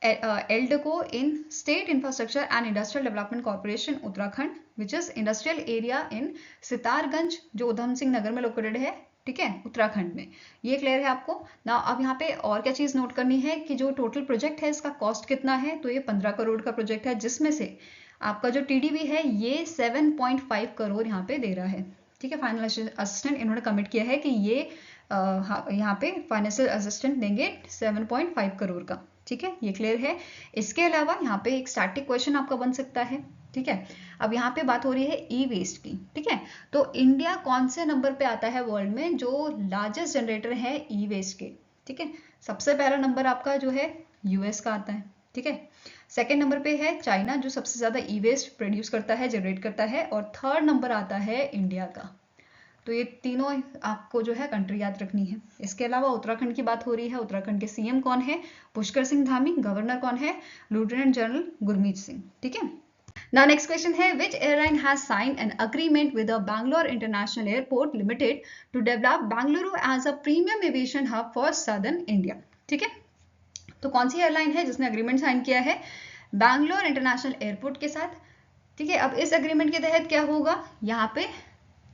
ELDCO in State Infrastructure and Industrial Development Corporation Uttarakhand, which is industrial area in Sitarganj, जो उधम सिंह नगर में लोकेटेड है, ठीक है, उत्तराखंड में। ये क्लियर है आपको ना? अब यहाँ पे और क्या चीज नोट करनी है कि जो टोटल प्रोजेक्ट है इसका कॉस्ट कितना है, तो ये 15 करोड़ का प्रोजेक्ट है, जिसमें से आपका जो TDB है ये 7.5 करोड़ यहाँ पे दे रहा है, ठीक है। फाइनल असिस्टेंट इन्होंने कमिट किया है कि ये यहाँ पे फाइनेंशियल असिस्टेंट देंगे 7.5 करोड़ का, ठीक है, ये क्लियर है। इसके अलावा यहाँ पे एक स्टैटिक क्वेश्चन आपका बन सकता है, ठीक है। अब यहाँ पे बात हो रही है ई वेस्ट की, ठीक है। तो इंडिया कौन से नंबर पे आता है वर्ल्ड में जो लार्जेस्ट जनरेटर है ई वेस्ट के, ठीक है। सबसे पहला नंबर आपका जो है US का आता है, ठीक है। सेकेंड नंबर पे है चाइना जो सबसे ज्यादा ई वेस्ट प्रोड्यूस करता है, जनरेट करता है, और थर्ड नंबर आता है इंडिया का। तो ये तीनों आपको जो है कंट्री याद रखनी है। इसके अलावा उत्तराखंड की बात हो रही है, उत्तराखंड के CM कौन है? पुष्कर सिंह धामी। गवर्नर कौन है? लेफ्टिनेंट जनरल गुरमीत सिंह, ठीक है। Now next question है, which airline has signed an agreement with the Bangalore International Airport Limited to develop Bangalore as a premium aviation hub for Southern India, ठीक है। तो कौन सी एयरलाइन है जिसने अग्रीमेंट साइन किया है बैंगलोर इंटरनेशनल एयरपोर्ट के साथ, ठीक है। अब इस अग्रीमेंट के तहत क्या होगा, यहाँ पे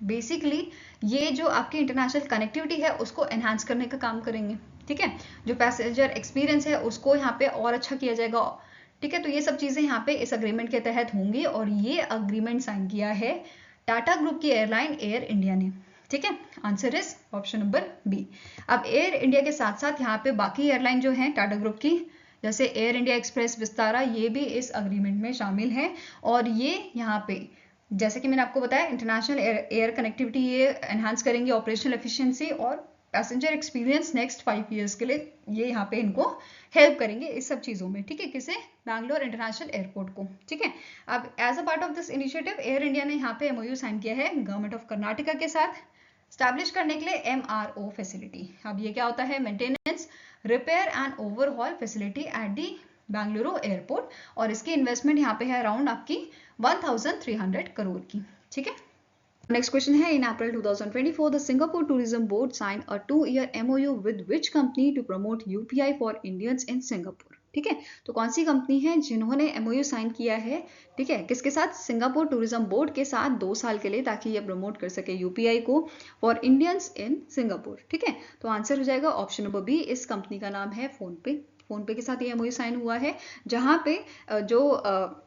बेसिकली ये जो आपकी इंटरनेशनल कनेक्टिविटी है उसको एनहांस करने का काम करेंगे, ठीक है। जो पैसेंजर एक्सपीरियंस है उसको यहाँ पे और अच्छा किया जाएगा, ठीक है। तो ये सब चीजें यहाँ पे इस अग्रीमेंट के तहत होंगी, और ये अग्रीमेंट साइन किया है टाटा ग्रुप की एयरलाइन एयर इंडिया ने, ठीक है। Answer is option number B. अब एयर इंडिया के साथ साथ यहाँ पे बाकी एयरलाइन जो है टाटा ग्रुप की, जैसे एयर इंडिया एक्सप्रेस, विस्तारा, ये भी इस अग्रीमेंट में शामिल है। और ये यहाँ पे जैसे कि मैंने आपको बताया इंटरनेशनल एयर कनेक्टिविटी ये एनहांस करेंगे, ऑपरेशनल एफिशिएंसी और पैसेंजर एक्सपीरियंस नेक्स्ट 5 इयर्स के लिए ये यहाँ पे इनको हेल्प करेंगे इस सब चीजों में, ठीक है। किसे? बैंगलोर इंटरनेशनल एयरपोर्ट को, ठीक है। अब as a part of this initiative air India ने यहाँ पे MOU साइन किया है गवर्नमेंट ऑफ कर्नाटका के साथ स्टैब्लिश करने के लिए MRO फैसिलिटी। अब ये क्या होता है? Maintenance, repair and overhaul facility at the Bengaluru airport, और इसकी इन्वेस्टमेंट यहाँ पे है अराउंड आपकी 1300 करोड़ की, ठीक है। नेक्स्ट क्वेश्चन है, in April 2024 the Singapore tourism board sign a 2-year MOU with which company to promote UPI for Indians in Singapore, ठीक है। तो कौन सी कंपनी है जिन्होंने MOU साइन किया है, ठीक है, किसके साथ? सिंगापुर टूरिज्म बोर्ड के साथ 2 साल के लिए, ताकि ये प्रमोट कर सके UPI को फॉर इंडियंस इन सिंगापुर, ठीक है। तो आंसर हो जाएगा ऑप्शन नंबर बी। इस कंपनी का नाम है फोनपे। फोनपे के साथ ये MOU साइन हुआ है, जहां पे जो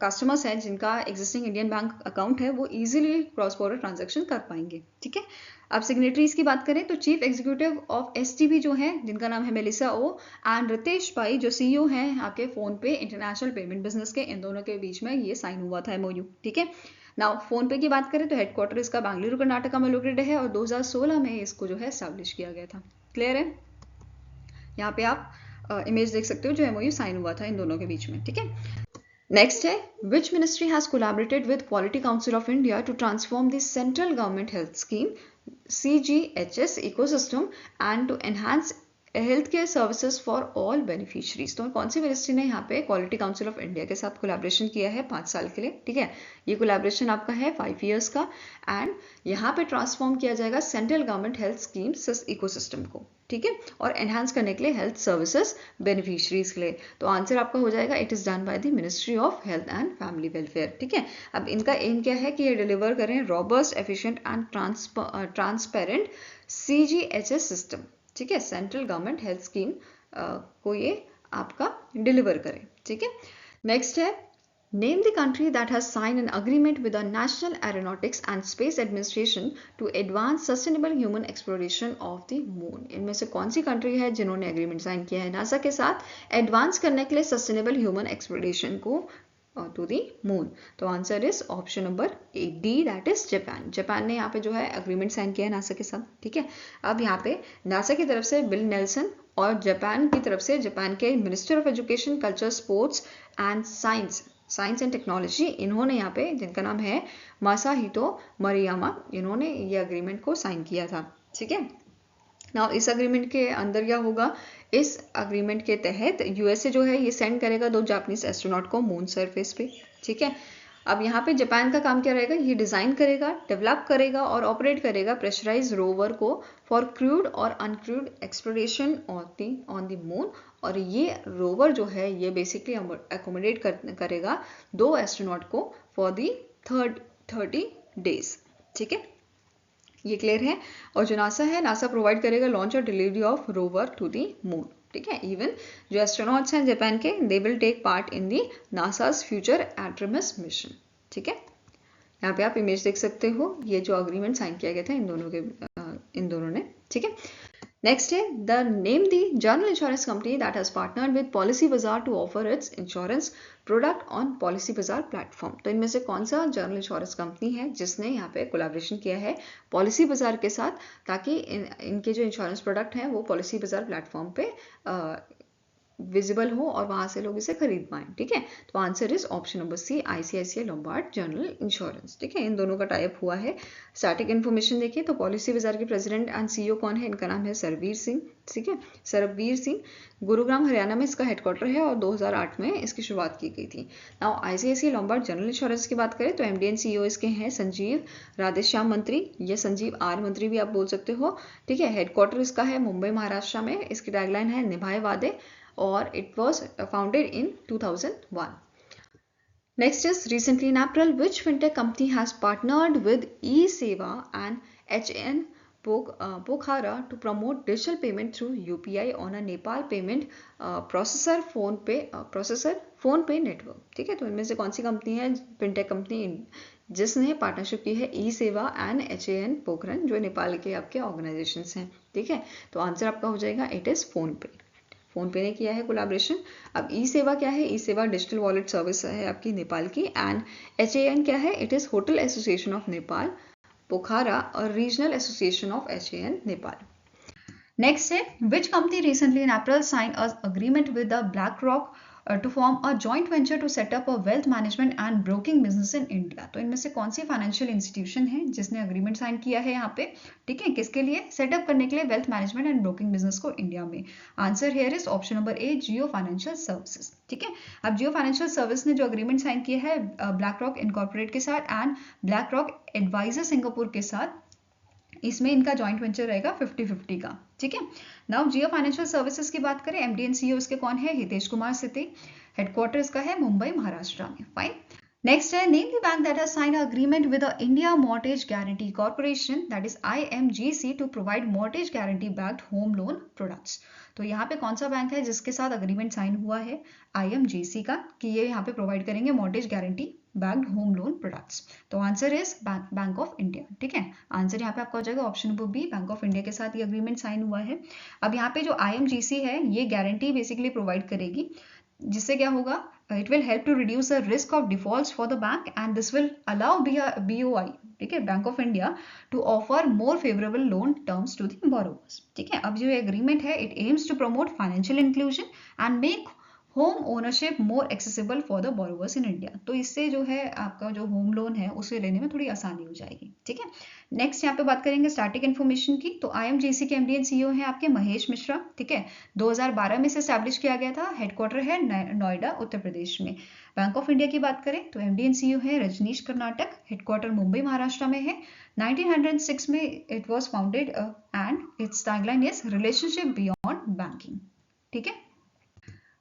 कस्टमर्स हैं जिनका एग्जिस्टिंग इंडियन बैंक अकाउंट है वो इजीली क्रॉस बॉर्डर ट्रांजैक्शन कर पाएंगे, ठीक है। अब सिग्नेटरीज की बात करें तो चीफ एग्जीक्यूटिव ऑफ STB जो है जिनका नाम है मेलिसा ओ, एंड रितेश भाई जो CEO हैं आपके फोनपे इंटरनेशनल पेमेंट बिजनेस के, इन दोनों के बीच में ये साइन हुआ था MOU, ठीक है। नाउ फोनपे की बात करें तो हेडक्वार्टर इसका बेंगलुरु कर्नाटका में लोकेटेड है, और 2016 में इसको जो है एस्टैब्लिश किया गया था। क्लियर है? यहाँ पे आप इमेज देख सकते हो जो MOU साइन हुआ था इन दोनों के बीच में, ठीक है। नेक्स्ट है, which ministry has collaborated with quality council of India to transform the central government health scheme CGHS ecosystem and to enhance health care services for all beneficiaries. तो कौन सी मिनिस्ट्री ने यहाँ पे क्वालिटी काउंसिल ऑफ इंडिया के साथ collaboration किया है 5 साल के लिए, ठीक है। ये कोलैबोरेशन आपका है 5 इयर्स का, एंड यहाँ पे ट्रांसफॉर्म किया जाएगा central government health scheme ecosystem को, ठीक है, और एनहांस करने के लिए हेल्थ सर्विसेज बेनिफिशरीज के लिए। तो आंसर आपका हो जाएगा it is done by the ministry of health and family welfare, ठीक है। अब इनका एम क्या है कि ये डिलीवर करें robust, efficient and transparent CGHS system, ठीक है, सेंट्रल गवर्नमेंट हेल्थ स्कीम को ये आपका डिलीवर करें, ठीक है। नेक्स्ट है, Name the country that has signed an agreement with the National Aeronautics and Space Administration to advance sustainable human exploration of the moon. इनमें से कौन सी कंट्री है जिन्होंने एग्रीमेंट साइन किया है नासा के साथ एडवांस करने के लिए सस्टेनेबल ह्यूमन एक्सप्लोरेशन को टू दी मून? तो answer is option number D, that is Japan. Japan ने यहाँ पे जो है एग्रीमेंट साइन किया है नासा के साथ, ठीक है। अब यहाँ पे नासा की तरफ से बिल नेल्सन और जापान की तरफ से जापान के minister of education, culture, sports and science science and technology, इन्होंने यहाँ पे, जिनका नाम है मासाहितो मोरियामा, इन्होंने ये अग्रीमेंट को साइन किया था। ठीक है, नाउ इस अग्रीमेंट के अंदर क्या होगा, इस अग्रीमेंट के तहत यूएसए जो है ये सेंड करेगा 2 जापानीज एस्ट्रोनॉट को मून सरफेस पे। ठीक है, अब यहाँ पे जापान का काम क्या रहेगा, ये डिज़ाइन करेगा, डेवलप करेगा और ऑपरेट करेगा प्रेशराइज रोवर को फॉर क्रूड और uncrewed exploration on the moon. और ये रोवर जो है ये बेसिकली एकोमोडेट करेगा 2 एस्ट्रोनॉट को फॉर दी 30 डेज। ठीक है, ये क्लियर है। और जो नासा है, नासा प्रोवाइड करेगा लॉन्च और delivery of rover to the moon. ठीक है, इवन जो एस्ट्रोनॉट्स हैं जापान के, they will take part in the NASA's future Artemis mission. ठीक है, यहाँ पे आप इमेज देख सकते हो, ये जो अग्रीमेंट साइन किया गया था इन दोनों ने। ठीक है, नेक्स्ट है the name the general insurance company that has partnered with policy bazaar to offer its insurance product on policy bazaar platform. तो इनमें से कौन सा जनरल इंश्योरेंस कंपनी है जिसने यहाँ पे कोलैबोरेशन किया है पॉलिसी बाजार के साथ, ताकि इनके जो इंश्योरेंस प्रोडक्ट हैं वो पॉलिसी बाजार प्लेटफॉर्म पे विजिबल हो और वहां से लोग इसे खरीद पाएं। ठीक है, तो answer is option number C, ICICI Lombard general insurance. ठीक है, इन दोनों का टाइप हुआ है। स्टैटिक इन्फॉर्मेशन देखिए तो पॉलिसी बाजार के प्रेसिडेंट एंड सीईओ कौन है, इनका नाम है सरबीर सिंह। ठीक है, सरबीर सिंह, गुरुग्राम हरियाणा में इसका हेडक्वार्टर है और 2008 में इसकी शुरुआत की गई थी। Now ICICI Lombard general insurance की बात करें तो एमडी एंड सीईओ इसके हैं संजीव राधेश्याम मंत्री, या संजीव आर मंत्री भी आप बोल सकते हो। ठीक है, हेडक्वार्टर इसका है मुंबई महाराष्ट्र में। इसकी टैगलाइन है निभाए वादे, और it was founded in 2001. Next is recently in April, which fintech company has partnered with eSeva and HN Pokhara to promote digital payment through UPI on a Nepal payment processor PhonePe network. ठीक है, तो इनमें से कौन सी company है fintech company जिसने partnership की है eSeva and HAN पोखरन, जो नेपाल के आपके ऑर्गेनाइजेशंस हैं। ठीक है, तो आंसर आपका हो जाएगा इट इज फोनपे। फोनपे ने किया है कोलैबोरेशन। अब ई सेवा क्या है, ई सेवा डिजिटल वॉलेट सर्विस है आपकी नेपाल की। एंड HAN क्या है, it is hotel association of Nepal Pokhara और regional association of HAN Nepal. Next है which company recently in April sign a agreement with the BlackRock to form a joint venture to set up a wealth management and broking business in India। तो इनमें से कौन सी financial institution है जिसने agreement sign किया है यहाँ पे? ठीक है, किसके लिए? सेटअप करने के लिए wealth management and broking business को इंडिया में। Answer here is option number A, Jio financial services. ठीक है, अब जियो फाइनेंशियल सर्विस ने जो अग्रीमेंट साइन किया है ब्लैक रॉक इनकॉर्पोरेट के साथ and BlackRock advisor Singapore के साथ, इसमें इनका जॉइंट वेंचर रहेगा 50-50 का। ठीक है, नाउ जियो फाइनेंशियल सर्विसेज की बात करें, एमडी एंड सीईओ इसके कौन है? हितेश कुमार सिते। हेडक्वार्टर इसका है मुंबई महाराष्ट्र में। फाइन, नेक्स्ट है name the bank that has signed a agreement with the India mortgage guarantee corporation that is IMGC to provide mortgage guarantee backed home loan products. तो यहाँ पे कौन सा बैंक है जिसके साथ अग्रीमेंट साइन हुआ है? IMGC का, कि ये यहाँ पे प्रोवाइड करेंगे mortgage guarantee backed home loan products. तो answer is bank of India. ठीक है, आंसर यहाँ पे आपका हो जाएगा option number B, bank of India के साथ ये अग्रीमेंट साइन हुआ है। अब यहाँ पे जो IMGC है ये गारंटी बेसिकली प्रोवाइड करेगी, जिससे क्या होगा, it will help to reduce the risk of defaults for the bank and this will allow BOI, ठीक है, bank of India to offer more favourable loan terms to the borrowers. ठीक है, अब जो एग्रीमेंट है it aims to promote financial inclusion and make home ownership more accessible for the borrowers in India. तो इससे जो है आपका जो होम लोन है उसे लेने में थोड़ी आसानी हो जाएगी। ठीक है, नेक्स्ट यहाँ पे बात करेंगे स्टैटिक इन्फॉर्मेशन की। तो IMGC के MD एंड CEO हैं आपके महेश मिश्रा। ठीक है, 2012 में इसे एस्टैब्लिश किया गया था। हेडक्वार्टर है नोएडा उत्तर प्रदेश में। बैंक ऑफ इंडिया की बात करें तो MD एंड CEO है रजनीश कर्नाटक। हेडक्वार्टर मुंबई महाराष्ट्र में है। 1906 में it was founded and its tagline is relationship beyond banking. ठीक है,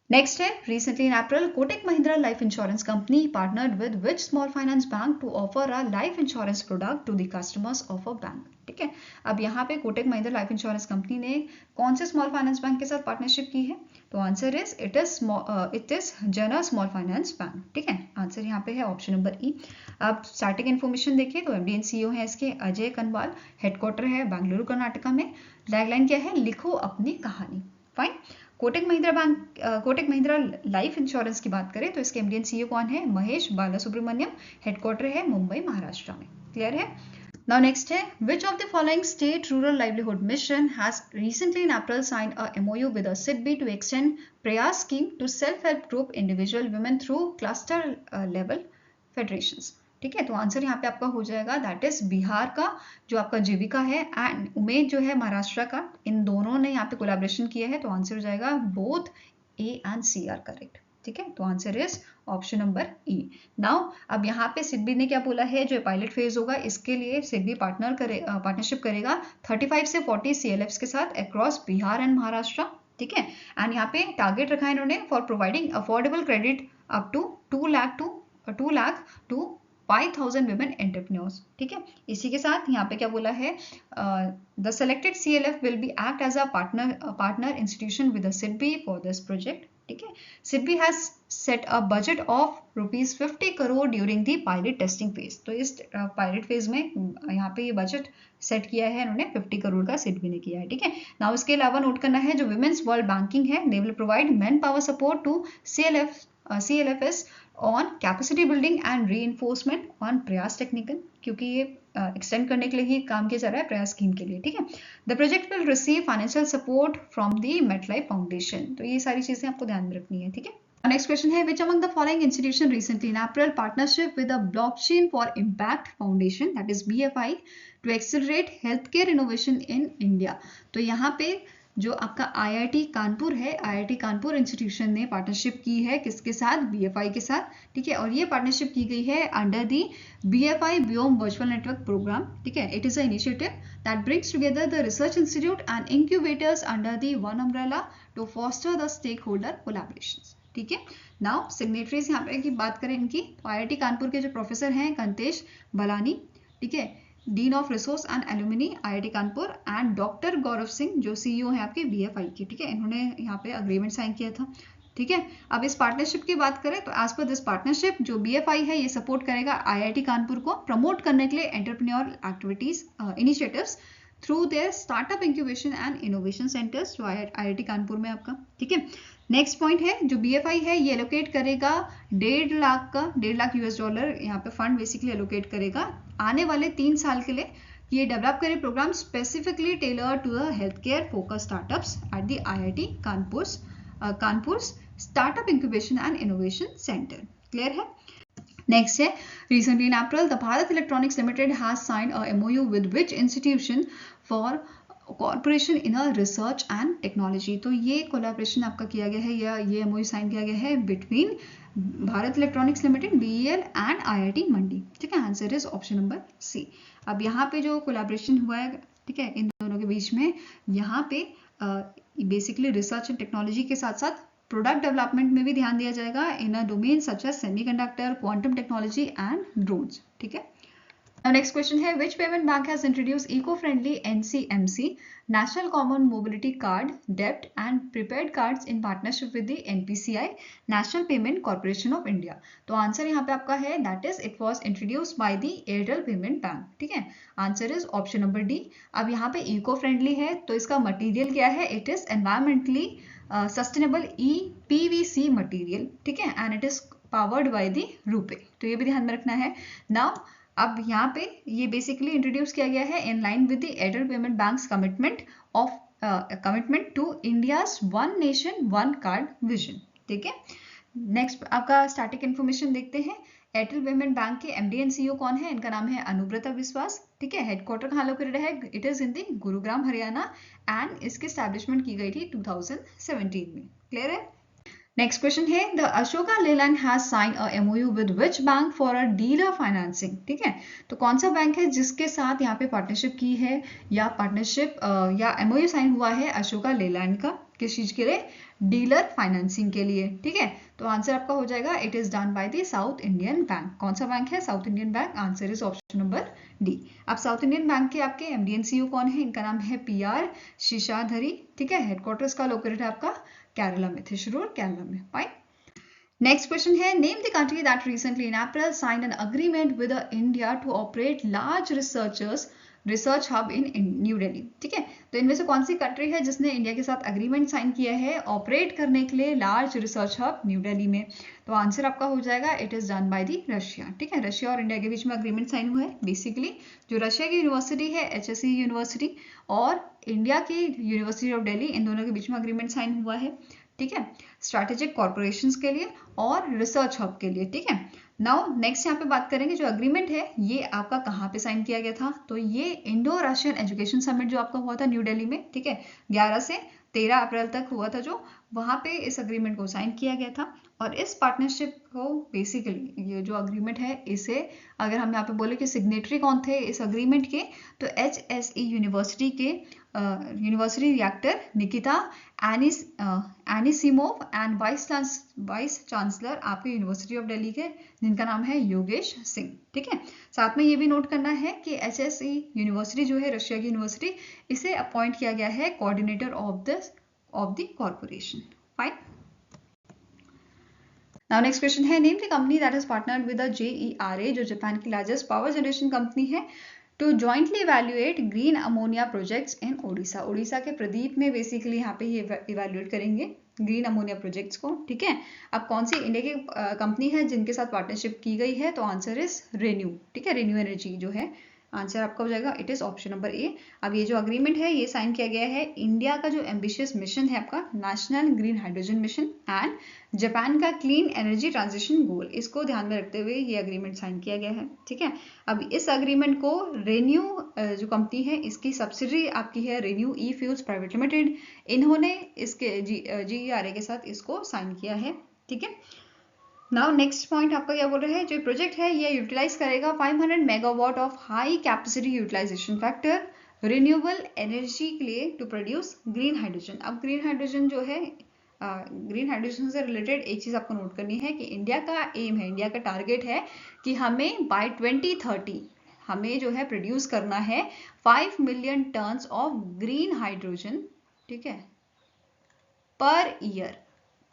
नेक्स्ट है recently in April Kotak Mahindra life insurance company partnered with which small finance bank to offer a life insurance product to the customers of a bank. ठीक है, अब यहाँ पे Kotak Mahindra life insurance company ने कौन से स्मॉल फाइनेंस बैंक के साथ पार्टनरशिप की है? तो आंसर इज इट इज जन स्मॉल फाइनेंस बैंक। ठीक है, आंसर यहाँ पे है ऑप्शन नंबर ई। अब स्टैटिक इन्फॉर्मेशन देखिए तो MD एंड CEO है इसके अजय कनवाल। हेडक्वार्टर है बेंगलुरु कर्नाटका में। टैगलाइन क्या है? लिखो अपनी कहानी। Fine, Kotak Mahindra life insurance की बात करें तो इसके MD एंड CEO कौन है? महेश बालासुब्रमण्यम। हेडक्वार्टर है मुंबई महाराष्ट्र में। क्लियर है? Now next है, which of the following state rural livelihood mission has recently in April signed a MOU with a SIDBI to extend Prayas scheme to self-help group individual women through cluster level federations. ठीक है, तो answer यहाँ पे आपका हो जाएगा that is Bihar का जो आपका जीविका है एंड उमेद जो है महाराष्ट्र का, इन दोनों ने यहाँ पे कोलैबोरेशन किया है, तो आंसर हो जाएगा both A and C are correct. ठीक है, तो answer is option number E. Now अब यहाँ पे सिडबी ने क्या बोला है, जो पायलट फेज होगा इसके लिए सिडबी पार्टनरशिप करेगा 35 से 40 CLFs के साथ अक्रॉस बिहार एंड महाराष्ट्र. ठीक है, एंड यहाँ पे टारगेट रखा है इन्होंने for providing affordable credit up to 2 lakh to 5,000 women entrepreneurs. ठीक है, इसी के साथ यहाँ पे क्या बोला है, the selected CLF will be act as a partner institution with SIDBI for this project. ठीक है, SIDBI has set a budget of ₹50 crore during the pilot testing phase. तो इस पायलट फेज में यहाँ पे ये बजट सेट किया है इन्होंने, 50 करोड़ का SIDBI ने किया है. ठीक है, नाउ इसके अलावा नोट करना है जो विमेंस वर्ल्ड बैंकिंग है, they will provide manpower support to CLFs on capacity building and reinforcement on Prayas technical, क्योंकि ये एक्सटेंड करने के लिए ही काम किया जा रहा है प्रयास स्कीम के लिए. ठीक है, the project will receive financial support from the MetLife foundation. तो ये सारी चीजें आपको ध्यान में रखनी है. ठीक है, नेक्स्ट क्वेश्चन है, which among the following institution recently in April partnership with the blockchain for impact foundation that is BFI to accelerate health care innovation in India. तो यहाँ पे जो आपका IIT कानपुर है, IIT कानपुर इंस्टीट्यूशन ने पार्टनरशिप की है किसके साथ, BFI के साथ. ठीक है, और ये पार्टनरशिप की गई है under the BFI biome virtual network programme. ठीक है, it is a initiative that brings together the research institute and incubators under the one umbrella to foster the stakeholder collaborations. ठीक है, नाउ सिग्नेटरीज यहाँ पे की बात करें इनकी, तो IIT कानपुर के जो प्रोफेसर हैं कंतेश बलानी, ठीक है, dean of resource and alumni IIT Kanpur, and doctor Gaurav Singh जो CEO हैं आपके BFI के. ठीक है, इन्होंने यहाँ पे अग्रीमेंट साइन किया था. ठीक है, अब इस पार्टनरशिप की बात करें तो एज पर दिस पार्टनरशिप जो BFI है ये सपोर्ट करेगा IIT कानपुर को प्रमोट करने के लिए entrepreneur activities initiatives through their startup incubation and innovation centres जो IIT कानपुर में आपका. ठीक है, नेक्स्ट पॉइंट है जो BFI है ये एलोकेट करेगा 1.5 लाख $1.5 यहाँ पे फंड बेसिकली एलोकेट करेगा आने वाले 3 साल के लिए. ये डेवलप करे programme specifically tailor to the health care focus startups at the IIT Kanpur startup incubation and innovation centre. Clear है. नेक्स्ट है, recently in April the Bharat Electronics Limited has signed a MOU with which institution for corporation in research and technology. तो ये collaboration आपका किया गया है या ये MOU साइन किया गया है between Bharat electronics limited BEL and IIT Mandi. ठीक है, answer is option number C. अब यहाँ पे जो कोलैबोरेशन हुआ है, ठीक है, इन दोनों के बीच में, यहाँ पे बेसिकली रिसर्च एंड टेक्नोलॉजी के साथ साथ प्रोडक्ट डेवलपमेंट में भी ध्यान दिया जाएगा in a domain such as semiconductor, quantum technology and drones. ठीक है, Now next question है, which payment bank has introduced eco-friendly NCMC National Common Mobility Card, Debt and Prepaid Cards in partnership with the NPCI National Payment Corporation of India. तो answer यहाँ पे आपका है that is it was introduced by the Airtel Payment Bank. ठीक है, answer is option number D. अब यहाँ पे eco-friendly है तो इसका मटेरियल क्या है, it is environmentally sustainable EPVC material. ठीक है, and it is powered by the RuPay. तो ये भी ध्यान में रखना है. Now अब यहाँ पे ये बेसिकली इंट्रोड्यूस किया गया है in line with the Airtel payment bank's commitment to India's one nation one card vision. ठीक है, नेक्स्ट आपका स्टैटिक इन्फॉर्मेशन देखते हैं. एयरटेल पेमेंट बैंक के MD एंड CEO कौन है, इनका नाम है अनुव्रता विश्वास. ठीक है, हेडक्वार्टर कहाँ लोकेटेड है, it is in the Gurugram Haryana and इसकी एस्टैब्लिशमेंट की गई थी 2017 में. क्लियर है. नेक्स्ट क्वेश्चन है, the Ashoka Leyland has sign a MOU with which bank for a dealer financing. ठीक है, तो कौन सा बैंक है जिसके साथ यहाँ पे पार्टनरशिप की है या पार्टनरशिप या MOU साइन हुआ है अशोका लेलैंड का, किस चीज के लिए, डीलर फाइनेंसिंग के लिए. ठीक है, तो आंसर आपका हो जाएगा it is done by the south Indian bank. कौन सा बैंक है, south Indian bank. Answer is option number D. अब साउथ इंडियन बैंक के आपके MD एंड CEO कौन है, इनका नाम है PR शेषाधरी. ठीक है, हेडक्वार्टर्स का लोकेटेड है आपका केरला में, थ्रिशूर केरला में. फाइन. नेक्स्ट क्वेश्चन है, name the country that recently in April signed an agreement with India to operate large researchers research hub in New Delhi. ठीक है, तो इनमें से कौन सी कंट्री है जिसने इंडिया के साथ एग्रीमेंट साइन किया है ऑपरेट करने के लिए large research hub new Delhi में? तो आंसर आपका हो जाएगा it is done by the Russia. ठीक है, रशिया और इंडिया के बीच में एग्रीमेंट साइन हुआ है। बेसिकली जो रशिया की यूनिवर्सिटी है HSE यूनिवर्सिटी और इंडिया की यूनिवर्सिटी ऑफ दिल्ली, इन दोनों के बीच में एग्रीमेंट साइन हुआ है। ठीक है, स्ट्रैटेजिक कॉर्पोरेशंस के लिए और रिसर्च हब के लिए। ठीक है, नाउ नेक्स्ट यहाँ पे बात करेंगे जो एग्रीमेंट है ये आपका कहाँ पे साइन किया गया था? तो ये इंडो रशियन एजुकेशन समिट जो आपका हुआ था न्यू दिल्ली में। ठीक है, 11 से 13 अप्रैल तक हुआ था, जो वहाँ पे इस एग्रीमेंट को साइन किया गया था। और इस पार्टनरशिप को बेसिकली ये जो एग्रीमेंट है इसे अगर हम यहाँ पे बोले कि सिग्नेटरी कौन थे इस एग्रीमेंट के, तो HSE यूनिवर्सिटी के university rector Nikita Anisimov and vice chancellor आपके यूनिवर्सिटी ऑफ दिल्ली के, जिनका नाम है योगेश सिंह। ठीक है, साथ में ये भी नोट करना है कि HSE यूनिवर्सिटी जो है रशिया की यूनिवर्सिटी, इसे अपॉइंट किया गया है coordinator of the corporation. Fine. Now next question है name the company that has partnered with the JERA, जो जापान की लार्जेस्ट पावर जनरेशन कंपनी है, to jointly evaluate green ammonia projects in Odisha. Odisha के प्रदीप में बेसिकली यहाँ पे ये इवैल्यूएट करेंगे ग्रीन अमोनिया प्रोजेक्ट्स को। ठीक है, अब कौन सी इंडिया की कंपनी है जिनके साथ पार्टनरशिप की गई है? तो आंसर इज रेन्यू। ठीक है, रेन्यू एनर्जी जो है, आंसर आपका हो जाएगा it is option number A. अब ये जो अग्रीमेंट है ये साइन किया गया है इंडिया का जो एम्बिशियस मिशन है आपका national green hydrogen mission and Japan का क्लीन एनर्जी ट्रांजिशन गोल, इसको ध्यान में रखते हुए ये अग्रीमेंट साइन किया गया है। ठीक है, अब इस अग्रीमेंट को रेन्यू जो कंपनी है इसकी सब्सिडरी आपकी है रेन्यू ई फ्यूल्स प्राइवेट लिमिटेड, इन्होंने इसके JERA के साथ इसको साइन किया है। ठीक है, नाउ नेक्स्ट पॉइंट आपका क्या बोल रहा है? जो प्रोजेक्ट है ये यूटिलाइज करेगा 500 megawatt of high capacity utilisation factor renewable energy के लिए टू प्रोड्यूस ग्रीन हाइड्रोजन। अब ग्रीन हाइड्रोजन जो है, ग्रीन हाइड्रोजन से रिलेटेड एक चीज आपको नोट करनी है कि इंडिया का एम है, इंडिया का टारगेट है कि हमें बाय 2030 हमें जो है प्रोड्यूस करना है 5 million tons of green hydrogen. ठीक है, पर ईयर।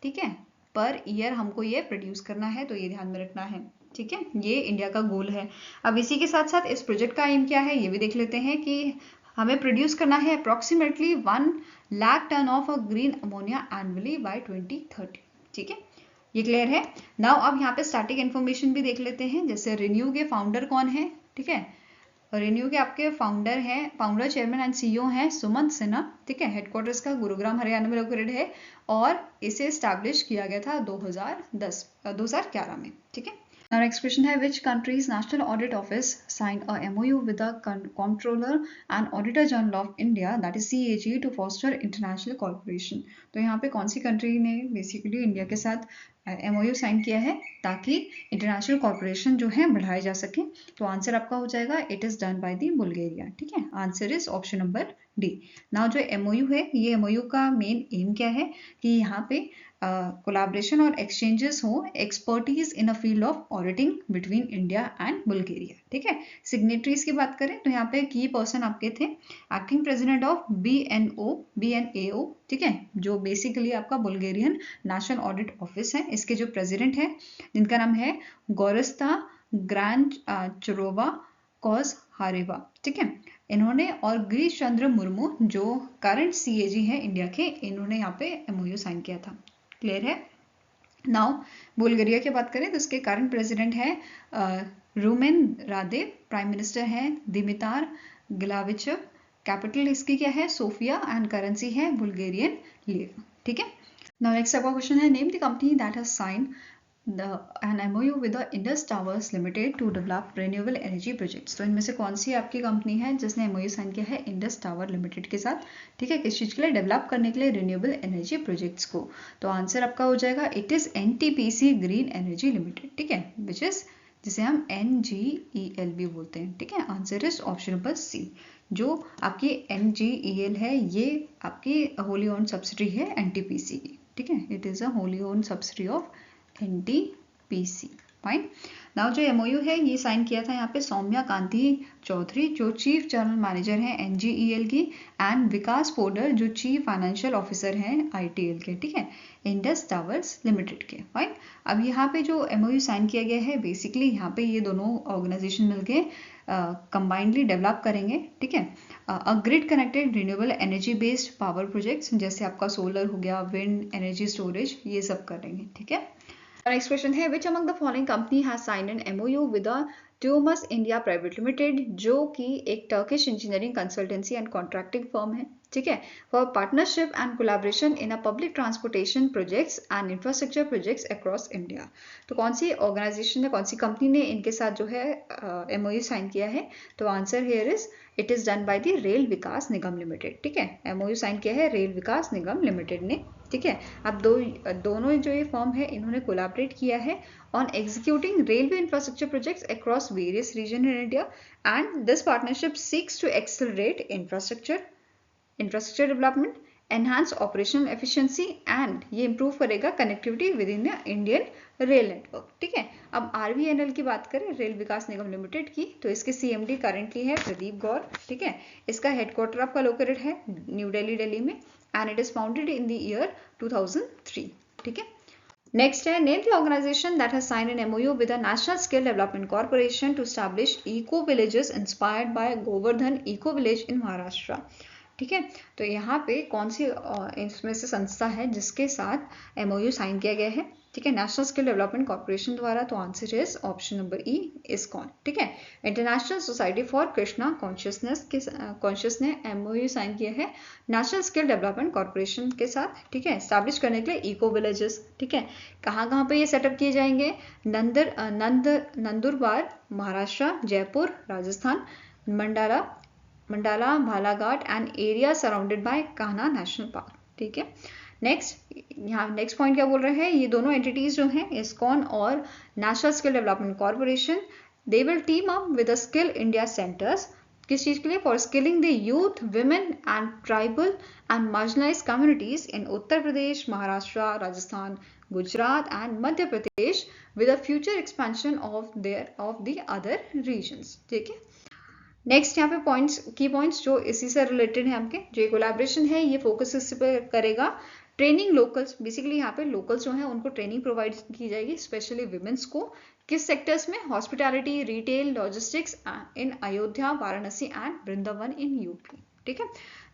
ठीक है, पर ईयर हमको ये प्रोड्यूस करना है, तो ये ध्यान में रखना है। ठीक है, ये इंडिया का गोल है। अब इसी के साथ साथ इस प्रोजेक्ट का एम क्या है ये भी देख लेते हैं कि हमें प्रोड्यूस करना है approximately 1 lakh ton of green ammonia annually by 2030। ठीक है, ये क्लियर है। नाउ अब यहाँ पे स्टैटिक इन्फॉर्मेशन भी देख लेते हैं, जैसे रेन्यू के फाउंडर कौन है? ठीक है, रेन्यू के आपके फाउंडर हैं, फाउंडर चेयरमैन एंड CEO हैं सुमंत सिन्हा। ठीक है, हेडक्वार्टर्स का गुरुग्राम हरियाणा में लोकेटेड है और इसे स्टैब्लिश किया गया था 2011 में। ठीक है, Now next question है which country's National Audit Office signed a MOU with the Comptroller and Auditor General of India, that is CAG, to foster international cooperation। तो यहाँ पे कौन सी कंट्री ने बेसिकली इंडिया के साथ MOU साइन किया है ताकि इंटरनेशनल कॉर्पोरेशन जो है बढ़ाए जा सके? तो आंसर आपका हो जाएगा it is done by the Bulgaria. ठीक है, answer is option number D. Now जो MOU है ये MOU का मेन एम क्या है कि यहाँ पे कोलैबोरेशन और एक्सचेंजेस हो expertise in a field of auditing between India and Bulgaria. ठीक है, सिग्नेटरीज की बात करें तो यहाँ पे की पर्सन आपके थे एक्टिंग प्रेसिडेंट ऑफ BNAO। ठीक है, जो बेसिकली आपका बुल्गारियन नेशनल ऑडिट ऑफिस है, इसके जो प्रेसिडेंट है जिनका नाम है गोरस्ता ग्रांचरोवा कोज़हारेवा। ठीक है, इन्होंने और गिरीश चंद्र मुर्मू जो करंट CAG है इंडिया के, इन्होंने यहाँ पे MOU साइन किया था। क्लियर है। नाउ बुल्गारिया की बात करें तो इसके करंट प्रेसिडेंट है रूमेन रादेव, प्राइम मिनिस्टर है दिमितार गिलाविचव, कैपिटल इसकी क्या है सोफिया एंड करेंसी है बुल्गारियन लीरा। ठीक है, नाउ नेक्स्ट आपका क्वेश्चन है name the company that has signed an MOU with the Indus Towers Limited to develop renewable energy projects। तो इनमें से कौन सी आपकी कंपनी है जिसने MOU साइन किया है इंडस टावर लिमिटेड के साथ? ठीक है, किस चीज़ के लिए? डेवलप करने के लिए रिन्यूएबल एनर्जी प्रोजेक्ट्स को। तो आंसर आपका हो जाएगा it is NTPC green energy limited. ठीक है, विच इज जिसे हम NGEL भी बोलते हैं। ठीक है, answer is option number C. जो आपकी NGEL है ये आपकी होली ओन्ड सब्सिडी है NTPC की। ठीक है, it is a wholly owned subsidiary of NTPC। Fine. Now जो एमओयू है ये साइन किया था यहाँ पे सौम्या कांति चौधरी जो चीफ जनरल मैनेजर हैं एनजीईएल की, एंड विकास पोडर जो चीफ फाइनेंशियल ऑफिसर हैं आईटीएल के, ठीक है, इंडस टावर्स लिमिटेड के। फाइन। अब यहाँ पे जो एमओयू साइन किया गया है बेसिकली यहाँ पे ये दोनों ऑर्गेनाइजेशन मिलके कंबाइंडली डेवलप करेंगे, ठीक है, grid connected renewable energy based power projects जैसे आपका सोलर हो गया, विंड एनर्जी स्टोरेज, ये सब करेंगे, ठीक है। नेक्स्ट क्वेश्चन है which among the following company has signed an MOU with Tumas India private limited जो कि एक Turkish engineering consultancy and contracting firm है, ठीक है, for partnership and collaboration in a public transportation projects and infrastructure projects across India. तो कौन सी organisation ने, कौन सी कंपनी ने इनके साथ जो है एमओयू साइन किया है? तो answer here is it is done by the rail Vikas Nigam limited, ठीक है, एमओयू साइन किया है रेल विकास निगम लिमिटेड ने, ठीक है। अब दोनों जो ये फर्म है इन्होंने कोलैबोरेट किया है on executing railway infrastructure projects across various regions in India, and this partnership seeks to accelerate infrastructure development, enhance operational efficiency and ये improve करेगा connectivity within the Indian rail network, ठीक है। अब RVNL की बात करें रेल विकास निगम limited की, तो इसके सीएमडी करंटली है प्रदीप गौर, ठीक है। इसका हेडक्वार्टर आपका लोकेटेड है न्यू दिल्ली में, and it is founded in the year 2003, ठीक है। नेक्स्ट है name the organisation that has signed an MOU with the national skill development corporation to establish eco villages inspired by Govardhan eco village in Maharashtra, ठीक है। तो यहाँ पे कौन सी इसमें से संस्था है जिसके साथ एमओयू साइन किया गया है, ठीक है, नेशनल स्किल डेवलपमेंट कॉर्पोरेशन द्वारा? तो answer is option number E ISKCON, ठीक है। International society for Krishna conscious ने एमओयू साइन किया है नेशनल स्किल डेवलपमेंट कॉर्पोरेशन के साथ, ठीक है, एस्टैब्लिश करने के लिए इको विलेजेस, ठीक है। कहाँ पे ये सेटअप किए जाएंगे? नंदुरबार महाराष्ट्र, जयपुर राजस्थान, मंडाला भालाघाट and area surrounded by Kanha national park, ठीक है। नेक्स्ट पॉइंट क्या बोल रहे हैं? ये दोनों एंटिटीज जो हैं इस्कॉन और national skill development corporation, they will team up with the skill India centres, किस चीज के लिए? For skilling the youth, women and tribal and marginalise communities in Uttar Pradesh, Maharashtra, Rajasthan, Gujarat and Madhya Pradesh with a future expansion of the other regions, ठीक है। Next यहाँ पे की points जो इसी से रिलेटेड है आपके, जो कोलैबोरेशन है ये फोकस इस पे करेगा ट्रेनिंग लोकल्स, बेसिकली यहाँ पे लोकल्स जो है उनको ट्रेनिंग प्रोवाइड की जाएगी, स्पेशली विमेंस को, किस सेक्टर्स में? Hospitality, retail, logistics in Ayodhya, Varanasi and Vrindavan in UP, ठीक है।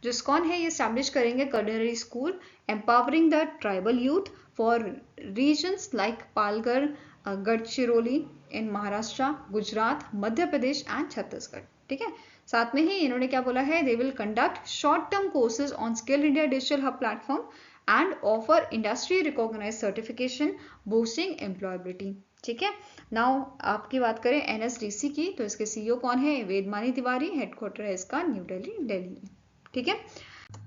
जो इस्कॉन है ये स्टैब्लिश करेंगे culinary school empowering the tribal youth for regions like Palghar, Gadchiroli in Maharashtra, Gujarat, Madhya Pradesh and Chhattisgarh, ठीक है। साथ में ही इन्होंने क्या बोला है? They will conduct short term courses on skill India digital hub platform and offer industry recognised certification boosting employability, ठीक है। नाउ आपकी बात करें एनएसडीसी की, तो इसके सीईओ कौन है? वेदमानी तिवारी, हेडक्वार्टर है इसका न्यू दिल्ली में, ठीक है।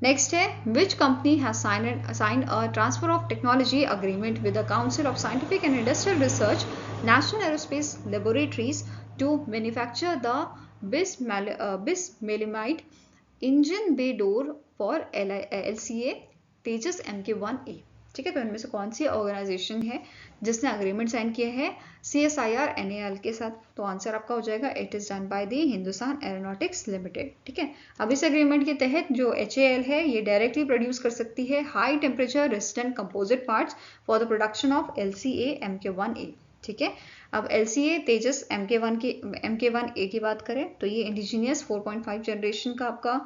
नेक्स्ट है which company has signed a transfer of technology agreement with the council of scientific and industrial research national aerospace laboratories to manufacture the bismillimide engine bay door for LCA Tejas MK1A, ठीक है। तो इनमें से कौन सी organisation है जिसने agreement sign किया है CSIR NAL के साथ? तो आंसर आपका हो जाएगा it is done by the Hindustan aeronautics limited, ठीक है। अब इस एग्रीमेंट के तहत जो HAL है ये डायरेक्टली प्रोड्यूस कर सकती है high temperature resistant composite parts for the production of LCA MK1A, ठीक है। अब LCA तेजस MK1A की बात करें तो ये इंडिजीनियस 4.5 जनरेशन का आपका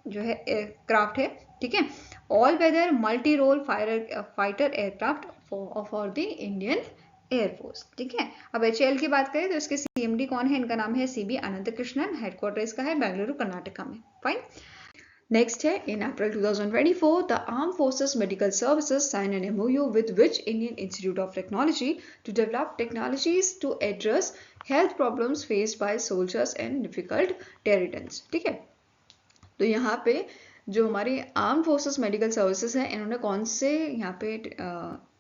जो है एयरक्राफ्ट है, ठीक है। All weather multi role fighter aircraft for the Indian air force, ठीक है। अब HAL की बात करें तो इसके CMD कौन है? इनका नाम है CB अनंत कृष्णन, हेडक्वार्टर इसका है बेंगलुरु कर्नाटका में, फाइन। नेक्स्ट है in April 2024 the arm forces medical services sign an MOU with which Indian Institute of Technology to develop technologies to address health problems faced by soldiers in difficult terrains, ठीक है। तो यहाँ पे जो हमारी arm forces medical services है इन्होंने कौन से यहाँ पे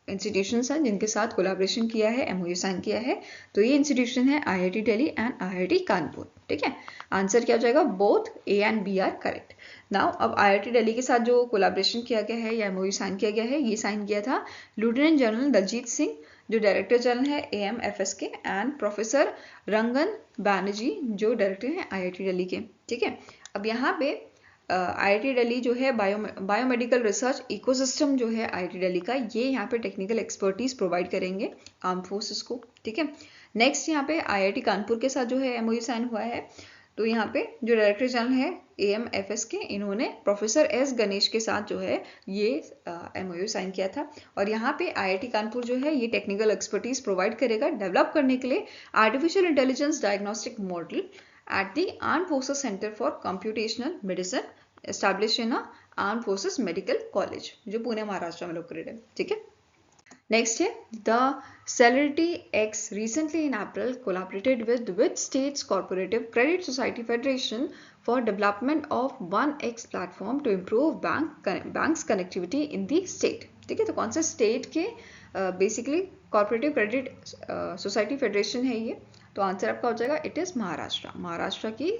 इंस्टीट्यूशंस हैं जिनके साथ कोलैबोरेशन किया है, MOU साइन किया है? तो ये इंस्टीट्यूशन है IIT Delhi and IIT Kanpur, ठीक है। आंसर क्या हो जाएगा? Both A and B are correct. Now अब IIT दिल्ली के साथ जो कोलैबोरेशन किया गया है या MOU साइन किया गया है, ये साइन किया था लेफ्टिनेंट जनरल दलजीत सिंह, जो डायरेक्टर जनरल है AMFS के, एंड प्रोफेसर रंगन बैनर्जी जो डायरेक्टर हैं IIT दिल्ली के। ठीक है, अब यहाँ पे IIT दिल्ली जो है बायोमेडिकल रिसर्च इकोसिस्टम जो है IIT दिल्ली का, ये यहाँ पे टेक्निकल एक्सपर्टीज प्रोवाइड करेंगे आर्म फोर्सेस को। ठीक है, नेक्स्ट यहाँ पे IIT कानपुर के साथ जो है MOU साइन हुआ है। तो यहाँ पे जो डायरेक्टर जनरल है AMFS के, इन्होंने प्रोफेसर S गणेश के साथ जो है ये MOU साइन किया था। और यहाँ पे IIT कानपुर जो है ये टेक्निकल एक्सपर्टीज प्रोवाइड करेगा डेवलप करने के लिए artificial intelligence diagnostic model at the Armed Forces Center for Computational Medicine established in a Armed Forces Medical College जो पुणे महाराष्ट्र में लोकेटेड है। ठीक है, नेक्स्ट है the Celerity X recently in April collaborated with which state's Cooperative Credit Society Federation for development of 1X platform to improve banks connectivity in the state। ठीक है, तो कौन से स्टेट के basically corporative credit society federation है ये? तो answer आपका हो जाएगा इट इज़ महाराष्ट्र। महाराष्ट्र की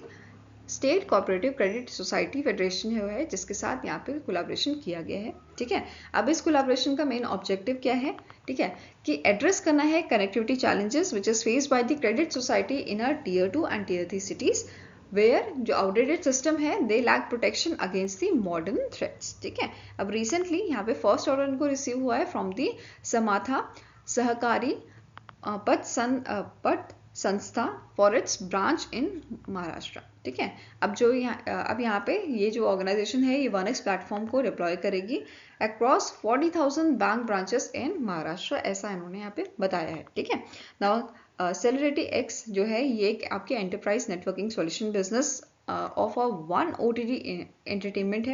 state corporative credit society federation है जिसके साथ यहाँ पे कोलैबोरेशन किया गया है। ठीक है, अब इस कोलैबोरेशन का मेन ऑब्जेक्टिव क्या है? ठीक है, कि एड्रेस करना है connectivity challenges which is faced by the credit society in a Tier 2 and Tier 3 cities where जो आउटडेटेड सिस्टम है they lack protection against the modern threats. ठीक है, अब रिसेंटली यहाँ पे फर्स्ट ऑर्डर इनको रिसीव हुआ है फ्रॉम दी समाथा सहकारी पट संस्था फॉर इट्स ब्रांच इन महाराष्ट्र। ठीक है, अब यहाँ पे ये जो ऑर्गेनाइजेशन है ये 1X प्लेटफॉर्म को डिप्लॉय करेगी across 40,000 bank branches in Maharashtra, ऐसा इन्होंने यहाँ पे बताया है। ठीक है, नाउ Celerity X जो है ये आपके enterprise networking solution business of a one OTT entertainment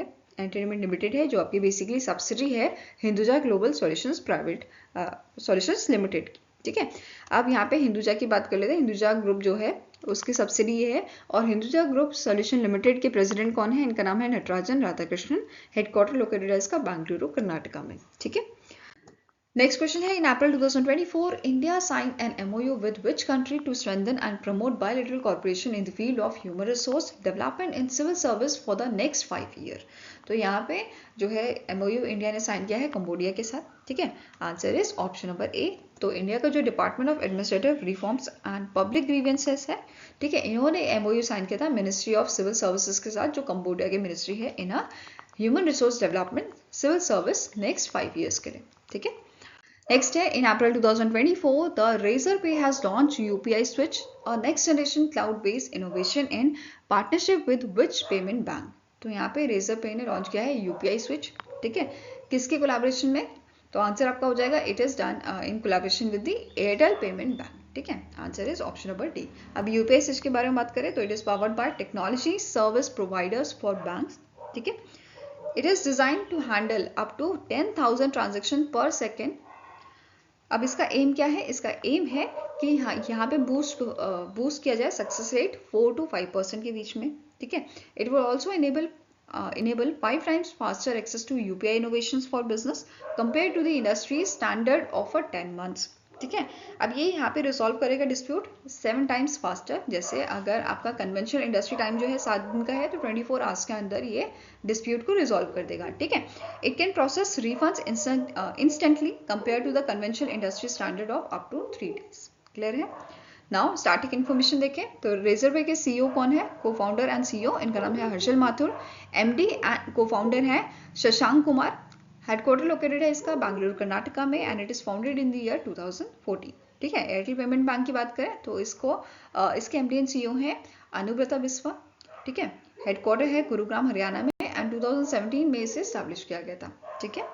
limited है जो आपकी बेसिकली सब्सिडी है हिंदुजा ग्लोबल सॉल्यूशंस लिमिटेड की। ठीक है, अब यहाँ पे हिंदुजा की बात कर लेते हैं। हिंदुजा ग्रुप जो है उसकी सब्सिडी है और हिंदुजा ग्रुप सॉल्यूशन लिमिटेड के प्रेसिडेंट कौन है? इनका नाम है नटराजन राधाकृष्णन, हेडक्वार्टर लोकेटेड है इसका बेंगलुरु कर्नाटका में। ठीक है, नेक्स्ट क्वेश्चन है in April 2024 India sign an MOU with which country to strengthen and promote bilateral corporation in the field of human resource development in civil service for the next 5 year. तो यहाँ पे जो है MOU India ने sign किया है Cambodia के साथ। ठीक है, answer is option number A। तो इंडिया का जो department of administrative reforms and public grievances है, ठीक है, इन्होंने MOU साइन किया था मिनिस्ट्री ऑफ सिविल सर्विसेज के साथ जो कंबोडिया की मिनिस्ट्री है in a human resource development civil service next 5 years के लिए। ठीक है, नेक्स्ट है in April 2024 the Razorpay has launched UPI Switch, a next generation cloud based innovation in partnership with which payment bank। तो यहाँ पे Razorpay ने launch किया है UPI Switch। ठीक है, किसके कोलैबोरेशन में? तो आंसर आपका हो जाएगा it is done in collaboration with the Airtel payment bank. ठीक है, answer is option number D। अब UPI Switch के बारे में बात करें तो it is powered by technology service providers for banks. ठीक है, it is design to handle up to 10,000 transaction per second. अब इसका एम क्या है? इसका एम है कि यहाँ पे बूस्ट किया जाए सक्सेस रेट 4 to 5% के बीच में। ठीक है, it will also enable 5 times faster access to UPI innovations for business compared to the industry standard of 10 months। ठीक है, अब ये यहाँ पे रिजॉल्व करेगा डिस्प्यूट 7 times फास्टर। जैसे अगर आपका कन्वेंशनल इंडस्ट्री टाइम जो है 7 दिन का है तो 24 आवर्स के अंदर ये डिस्प्यूट को रिजॉल्व कर देगा। ठीक है, it can process refunds instantly compare to the conventional industry standard of up to 3 days। Clear है? नाउ स्टार्टिंग इन्फॉर्मेशन देखें तो Razorpay के CEO कौन है? को फाउंडर एंड CEO इनका नाम है हर्षल माथुर। MD एंड को फाउंडर है शशांक कुमार। हेडक्वार्टर लोकेटेड है इसका बेंगलुरु कर्नाटका में and it is founded in the year 2014। ठीक है, एयरटेल पेमेंट बैंक की बात करें तो इसके MD एंड CEO हैं अनुव्रता बिस्वा। ठीक है, हेडक्वार्टर है गुरुग्राम हरियाणा में एंड 2017 में इसे स्टैब्लिश किया गया था। ठीक है,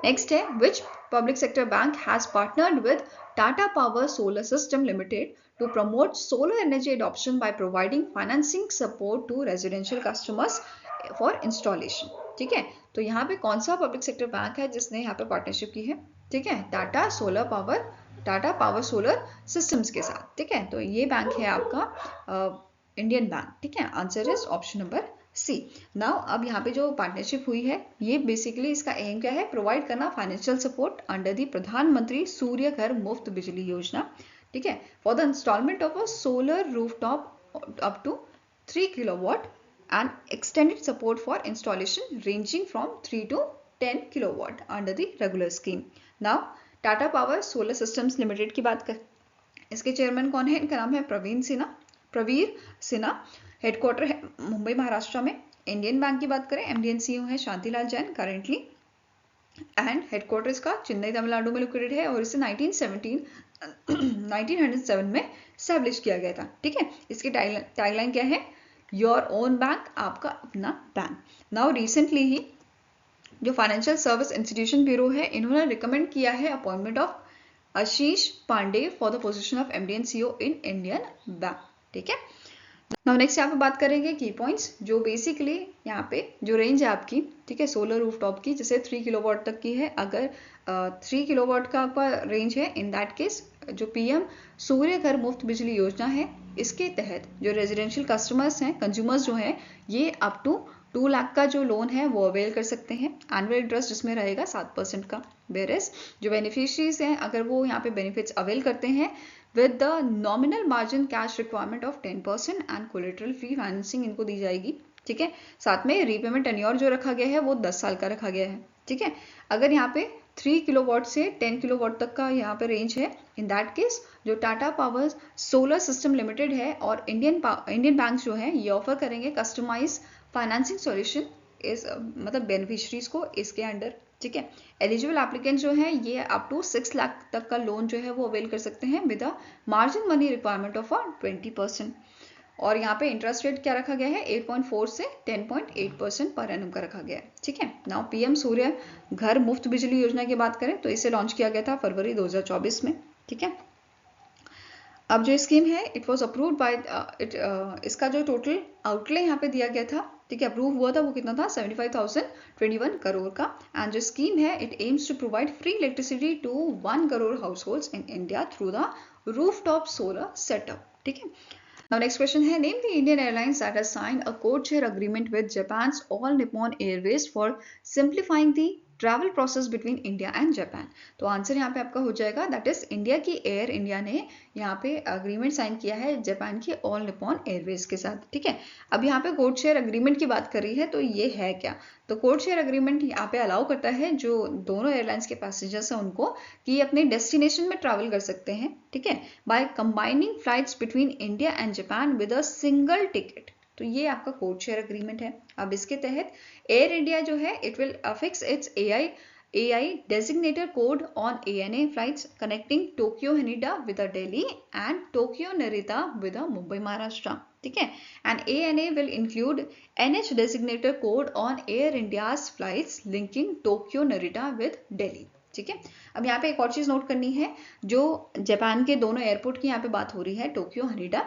नेक्स्ट है which public sector bank has partnered with Tata power solar system limited to promote solar energy adoption by providing financing support to residential customers for installation। ठीक है, तो यहाँ पे कौन सा पब्लिक सेक्टर बैंक है जिसने यहाँ पे पार्टनरशिप की है? ठीक है, टाटा पावर सोलर सिस्टम्स के साथ। ठीक है, तो ये बैंक है आपका इंडियन बैंक। ठीक है, answer is option number C। Now अब यहाँ पे जो पार्टनरशिप हुई है ये बेसिकली इसका एम क्या है? प्रोवाइड करना फाइनेंशियल सपोर्ट अंडर द प्रधानमंत्री सूर्य घर मुफ्त बिजली योजना। ठीक है, for the instalment of a solar rooftop up to 3 kilowatt and extended support for installation ranging from 3 to 10 kilowatt under the regular scheme। Now Tata power solar systems limited की बात कर, इसके चेयरमैन कौन है? इनका नाम है प्रवीर सिन्हा। हेडक्वार्टर है मुंबई महाराष्ट्र में। इंडियन बैंक की बात करें, एमडी एंड सीईओ है Shantilal Jain currently, and headquarter इसका चेन्नई तमिलनाडु में लोकेटेड है, और इसे 1907 में स्टैब्लिश किया गया था। ठीक है, इसकी टैगलाइन क्या है? योर ओन बैंक, आपका अपना बैंक। नाउ रिसेंटली ही जो फाइनेंशियल सर्विस इंस्टीट्यूशन ब्यूरो है, इन्होंने रिकमेंड किया है appointment of Ashish Pandey for the position of MD and CEO in Indian bank. ठीक है, नाउ नेक्स्ट यहाँ पे बात करेंगे की पॉइंट्स, जो बेसिकली यहाँ पे जो रेंज है आपकी, ठीक है, सोलर रूफटॉप की, जैसे 3 किलोवाट तक की है। अगर 3 किलोवाट का आपका रेंज है, इन दैट केस जो पीएम सूर्य घर मुफ्त बिजली योजना है, इसके तहत जो रेजिडेंशियल कस्टमर्स हैं, कंज्यूमर्स जो हैं, ये अप टू 2 लाख का जो लोन है वो अवेल कर सकते हैं। एनुअल इंटरेस्ट जिसमें रहेगा 7% का। वेरेस जो बेनिफिशरीज हैं, अगर वो यहाँ पे बेनिफिट्स अवेल करते हैं with the nominal margin cash requirement of 10% and collateral free financing इनको दी जाएगी। ठीक है, साथ में रीपेमेंट टेन्योर जो रखा गया है वो 10 साल का रखा गया है। ठीक है, अगर यहाँ पे 3 किलोवाट से 10 किलोवाट तक का यहाँ पे रेंज है, इन दैट केस जो Tata power solar system limited है और इंडियन बैंक जो है, ये ऑफर करेंगे कस्टमाइज फाइनेंसिंग सॉल्यूशन इस मतलब बेनिफिशरीज को इसके अंडर। ठीक है, एलिजिबल एप्लीकेंट जो है ये अप टू 6 लाख तक का लोन जो है वो अवेल कर सकते हैं with a margin money requirement of 20%। और यहाँ पे इंटरेस्ट रेट क्या रखा गया है? 8.4 से 10.8% पर एनम का रखा गया है। ठीक है, नाउ पीएम सूर्य घर मुफ्त बिजली योजना की बात करें तो इसे लॉन्च किया गया था फरवरी 2024 में। ठीक है, अब जो स्कीम है इट वॉज अप्रूव्ड बाय इसका जो टोटल आउटले यहाँ पे दिया गया था, ठीक है, अप्रूव हुआ था, वो कितना था? 75,021 करोड़ का। एंड जो स्कीम है it aims to provide free electricity to 1 crore households in India through the rooftop solar setup. ठीक है, नाउ नेक्स्ट क्वेश्चन है, name the Indian airlines that has signed a code share agreement with Japan's All Nippon Airways for simplifying the travel process between India and Japan. तो answer यहाँ पे आपका हो जाएगा that is India की air India ने यहाँ पे अग्रीमेंट साइन किया है जापान की ऑल निप्पॉन एयरवेज के साथ। ठीक है, अब यहाँ पे कोड शेयर अग्रीमेंट की बात कर रही है, तो ये है क्या? तो कोड शेयर अग्रीमेंट यहाँ पे अलाउ करता है जो दोनों एयरलाइंस के पैसेंजर्स हैं उनको कि अपने डेस्टिनेशन में ट्रैवल कर सकते हैं। ठीक है, by combining flights between India and Japan with a single ticket. तो ये आपका कोड शेयर अग्रीमेंट है। अब इसके तहत एयर इंडिया जो है it will affix it's AI designator code on ANA flights connecting Tokyo Haneda with a Delhi and Tokyo Narita with a Mumbai Maharashtra. ठीक है, and ANA will include NH designator code on Air India's flights linking Tokyo Narita with Delhi. ठीक है, अब यहाँ पे एक और चीज नोट करनी है, जो जापान के दोनों एयरपोर्ट की यहाँ पे बात हो रही है, टोक्यो हनीडा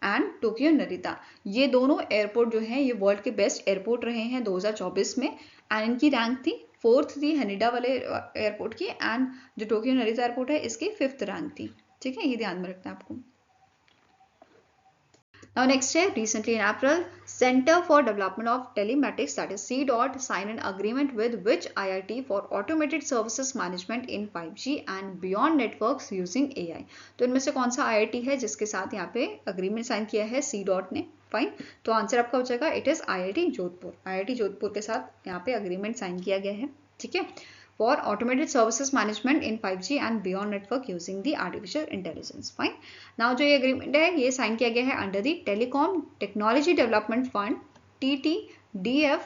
एंड टोक्यो नरिता, ये दोनों एयरपोर्ट जो हैं ये वर्ल्ड के बेस्ट एयरपोर्ट रहे हैं 2024 में। एंड इनकी रैंक थी 4th थी हनीडा वाले एयरपोर्ट की, एंड जो टोक्यो नरिता एयरपोर्ट है इसकी 5th रैंक थी। ठीक है, ये ध्यान में रखना है आपको। Now next है, recently in April, Center for Development of Telematics, that is CDOT, signed an agreement with which IIT for automated services management in 5G and beyond networks using AI. तो इनमें से कौन सा IIT है जिसके साथ यहाँ पे अग्रीमेंट साइन किया है CDOT ने? फाइन, तो आंसर आपका हो जाएगा it is IIT Jodhpur. IIT Jodhpur के साथ यहाँ पे अग्रीमेंट साइन किया गया है। ठीक है, for automated services management in 5G and beyond network using the artificial intelligence. Fine. Now जो ये agreement है ये साइन किया गया है under the Telecom Technology Development Fund TTDF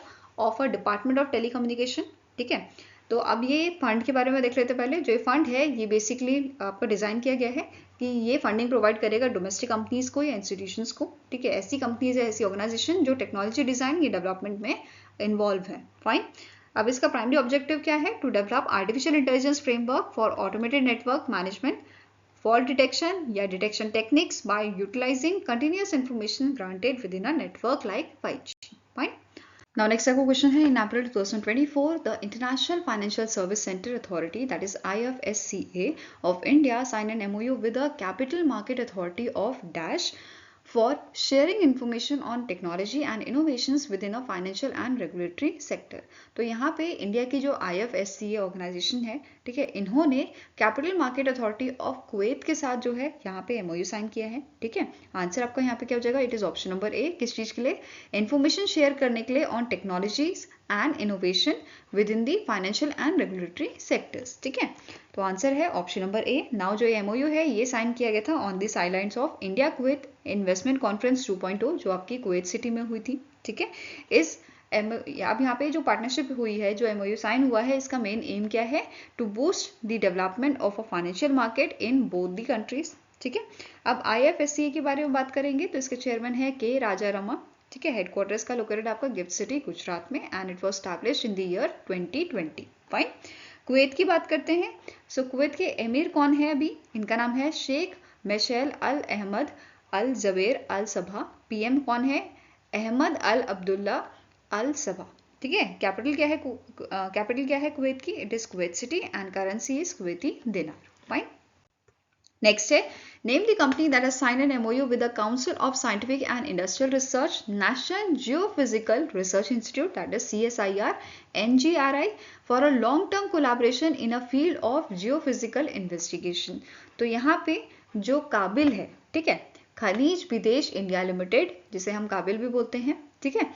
of a Department of Telecommunication. ठीक है, तो अब ये फंड के बारे में देख लेते पहले। जो ये फंड है ये बेसिकली आपका डिजाइन किया गया है कि ये फंडिंग प्रोवाइड करेगा डोमेस्टिक कंपनीज को या इंस्टीट्यूशंस को। ठीक है, ऐसी कंपनीज है, ऐसी ऑर्गेनाइजेशन जो टेक्नोलॉजी डिजाइन या डेवलपमेंट में इन्वॉल्व है। फाइन, अब इसका प्राइमरी ऑब्जेक्टिव क्या है? To develop artificial intelligence framework for automated network management, fault detection या detection techniques by utilising continuous information granted with in a network like 5G. Fine, now next question है, in April 2024 the International Financial Service Center Authority, that is IFSCA of India, signed an MOU with the Capital Market Authority of Dash for sharing information on technology and innovations within a financial and regulatory sector. तो यहाँ पे India की जो IFSCA organisation है, ठीक है, इन्होंने capital market authority of Kuwait के साथ जो है यहाँ पे MOU साइन किया है। ठीक है, आंसर आपका यहाँ पे क्या हो जाएगा? It is option number A. किस चीज के लिए? इंफॉर्मेशन शेयर करने के लिए on technologies and innovation with in the financial and regulatory sectors. ठीक है, तो आंसर है ऑप्शन नंबर ए। नाउ जो एमओयू है ये साइन किया गया था on the sidelines of India Kuwait investment conference 2.0 जो आपकी कुवैत सिटी में हुई थी। ठीक है, इस अब यहाँ पे जो पार्टनरशिप हुई है, जो एमओयू साइन हुआ है, इसका मेन एम क्या है? To boost the development of a financial market in both the countries. ठीक है, अब आईएफएससीए के बारे में बात करेंगे तो इसके चेयरमैन है के राजारामा। ठीक है, हेडक्वार्टर्स का लोकेटेड आपका गिफ्ट सिटी गुजरात में and it was established in the year 2020। Fine, Kuwait की बात करते हैं। सो कुवैत के एमीर कौन है अभी? इनका नाम है शेख मेशेल अल अहमद अल जबेर अल सबा। पीएम कौन है? अहमद अल अब्दुल्ला अल सबा। ठीक है, कैपिटल क्या है कुवैत की? It is Kuwait city and currency is Kuwaiti दिनार। फाइन, नेक्स्ट है name the company that has signed an MOU with the council of scientific and industrial research national geophysical research institute that is CSIR NGRI for a long term collaboration in a field of geophysical investigation. तो यहाँ पे जो काबिल है, ठीक है, खनीज विदेश इंडिया लिमिटेड, जिसे हम काबिल भी बोलते हैं, ठीक है,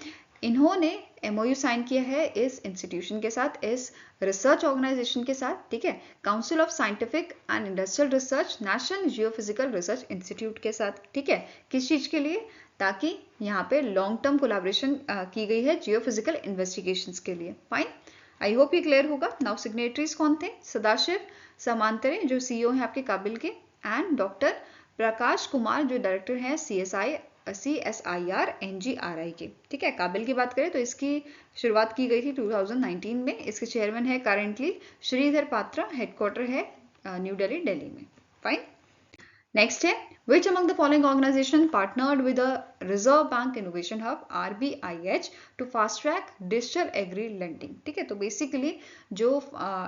इन्होंने एमओयू साइन किया है इस इंस्टीट्यूशन के साथ, इस रिसर्च ऑर्गेनाइजेशन के साथ। ठीक है, council of scientific and industrial research national geophysical research institute के साथ। ठीक है, किस चीज के लिए? ताकि यहाँ पे लॉन्ग टर्म कोलैबोरेशन की गई है जियोफिजिकल इन्वेस्टिगेशंस के लिए। फाइन, आई होप ये क्लियर होगा। नाउ सिग्नेटरीज कौन थे? सदाशिव समांतरे जो सीईओ हैं आपके काबिल के, एंड डॉक्टर प्रकाश कुमार जो डायरेक्टर हैं CSIR NGRI के। ठीक है, काबिल की बात करें तो इसकी शुरुआत की गई थी 2019 में। इसके चेयरमैन है करेंटली श्रीधर पात्रा, हेडक्वार्टर है न्यू दिल्ली, दिल्ली में। फाइन, नेक्स्ट है which among the following organization partnered with the Reserve Bank Innovation Hub RBIH to fast track digital agri lending। ठीक है, तो बेसिकली जो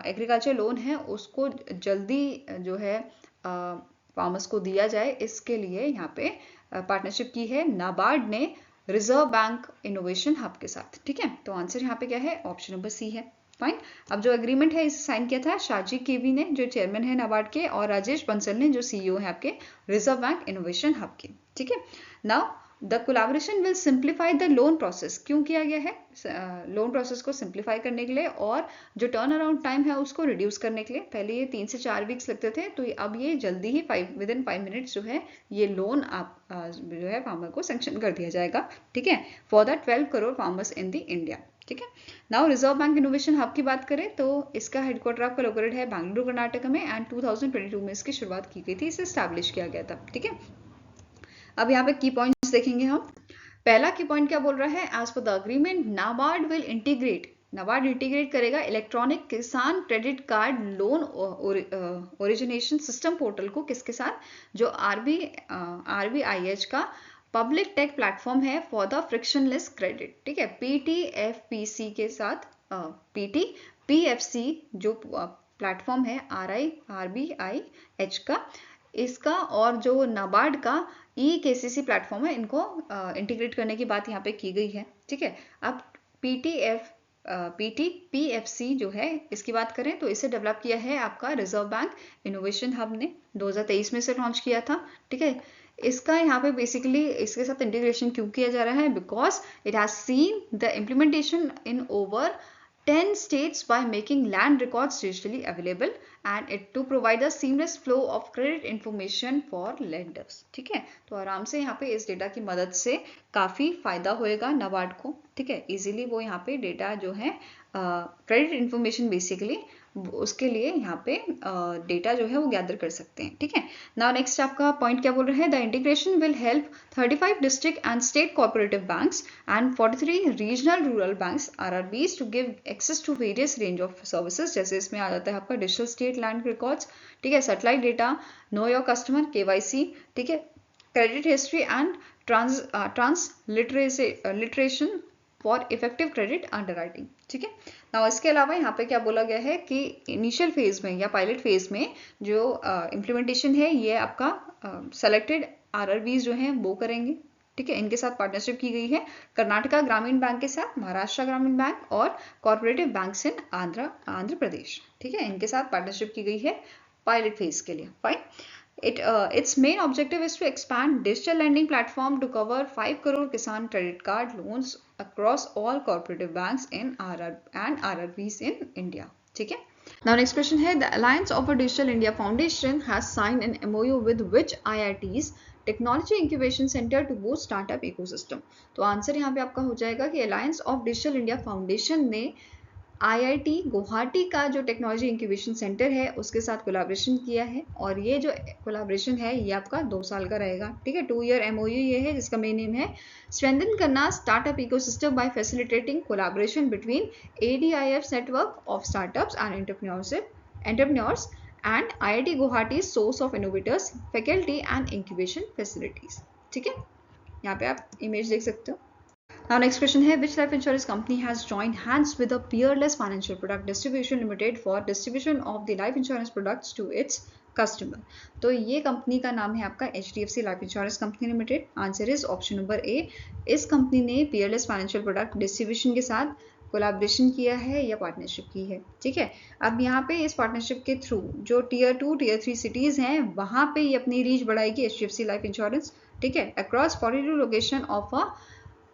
एग्रीकल्चर लोन है उसको जल्दी जो है फार्मर्स को दिया जाए, इसके लिए यहाँ पे पार्टनरशिप की है नाबार्ड ने रिजर्व बैंक इनोवेशन हब के साथ। ठीक है, तो आंसर यहाँ पे क्या है? ऑप्शन नंबर सी है। फाइन, अब जो एग्रीमेंट है इसे साइन किया था शाजी केवी ने जो चेयरमैन है नाबार्ड के, और राजेश बंसल ने जो सीईओ है आपके रिजर्व बैंक इनोवेशन हब के। ठीक है, now the collaboration will simplify the loan process. क्यों किया गया है? लोन प्रोसेस को सिंप्लीफाई करने के लिए और जो टर्न अराउंड टाइम है उसको रिड्यूस करने के लिए। पहले ये 3 से 4 वीक्स लगते थे, तो अब ये जल्दी ही विद इन 5 मिनट्स जो है ये लोन आप जो है फार्मर को सैंक्शन कर दिया जाएगा। ठीक है, for the 12 crore farmers in the India. ठीक है, now reserve bank innovation hub की बात करें तो इसका हेडक्वार्टर आपका लोकेटेड है बेंगलुरु कर्नाटक में, एंड 2022 में इसकी शुरुआत की गई थी, इसे स्टैब्लिश किया गया था। ठीक है, अब यहाँ पे की पॉइंट्स देखेंगे हम। पहला की पॉइंट क्या बोल रहा है? As per the agreement NABARD will integrate करेगा electronic Kisan credit card loan origination system portal को किसके साथ? जो RBIH का पब्लिक टेक प्लेटफॉर्म है फॉर द फ्रिक्शनलेस क्रेडिट। ठीक है, PTFPC के साथ PTPFC जो प्लेटफॉर्म है RBIH का, इसका और जो नाबार्ड का EKCC प्लेटफॉर्म है, इनको इंटीग्रेट करने की बात यहाँ पे की गई है। ठीक है, अब PTPFC जो है इसकी बात करें तो इसे डेवलप किया है आपका रिजर्व बैंक इनोवेशन हब ने 2023 में से लॉन्च किया था। ठीक है, इसका यहाँ पे बेसिकली इसके साथ इंटीग्रेशन क्यों किया जा रहा है? Because it has seen the implementation in over 10 states by making land records digitally available and it to provide a seamless flow of credit information for lenders। ठीक है, तो आराम से यहाँ पे इस डेटा की मदद से काफ़ी फायदा होएगा नाबार्ड को। ठीक है, इजीली वो यहाँ पे डेटा जो है क्रेडिट इंफॉर्मेशन बेसिकली उसके लिए यहाँ पे डेटा जो है वो गैदर कर सकते हैं। ठीक है, नाउ नेक्स्ट आपका पॉइंट क्या बोल रहा है? The integration will help 35 district and state cooperative banks and 43 regional rural banks RRBs to give access to various range of services. जैसे इसमें आ जाता है आपका डिजिटल स्टेट लैंड रिकॉर्ड्स, ठीक है, satellite data, know your customer KYC, ठीक है, credit history and transliteration for effective credit underwriting. ठीक है, ना इसके अलावा यहाँ पे क्या बोला गया है कि इनिशियल फेज में या पायलट फेज में जो इम्प्लीमेंटेशन है ये आपका सेलेक्टेड RRBs जो हैं वो करेंगे। ठीक है, इनके साथ पार्टनरशिप की गई है कर्नाटका ग्रामीण बैंक के साथ, महाराष्ट्र ग्रामीण बैंक और कॉर्पोरेटिव बैंक इन आंध्र प्रदेश। ठीक है, इनके साथ पार्टनरशिप की गई है पायलट फेज के लिए। Fine, Its main objective is to expand digital lending platform to cover 5 crore Kisan credit card loans across all cooperative banks in and RRBs in India. ठीक है. Now next question है, the Alliance of a Digital India Foundation has signed an MOU with which IIT's technology incubation centre to boost startup ecosystem. तो answer यहाँ पे आपका हो जाएगा कि alliance of digital India foundation ने IIT गुवाहाटी का जो टेक्नोलॉजी इंक्यूबेशन सेंटर है उसके साथ कोलैबोरेशन किया है और ये जो कोलैबोरेशन है ये आपका 2 साल का रहेगा. ठीक है. 2 ईयर MOU ये है जिसका मेन नेम है स्ट्रेंथन करना startup ecosystem by facilitating collaboration between ADIF's network of startups and entrepreneurs and IIT Guwahati source of innovators, faculty and incubation facilities. ठीक है. यहाँ पे आप इमेज देख सकते हो. Now next question है, which life insurance company has joined hands with a Peerless Financial Product Distribution Limited for distribution of the life insurance products to its customer. तो ये कंपनी का नाम है आपका HDFC Life Insurance Company Limited. Answer is option number A. इस company ने Peerless Financial Product Distribution के साथ कोलैबोरेशन किया है या पार्टनरशिप की है. ठीक है. अब यहाँ पे इस पार्टनरशिप के थ्रू जो Tier 2, Tier 3 सिटीज हैं वहां पे ये अपनी रीच बढ़ाएगी HDFC Life Insurance. ठीक है. Across 42 location of a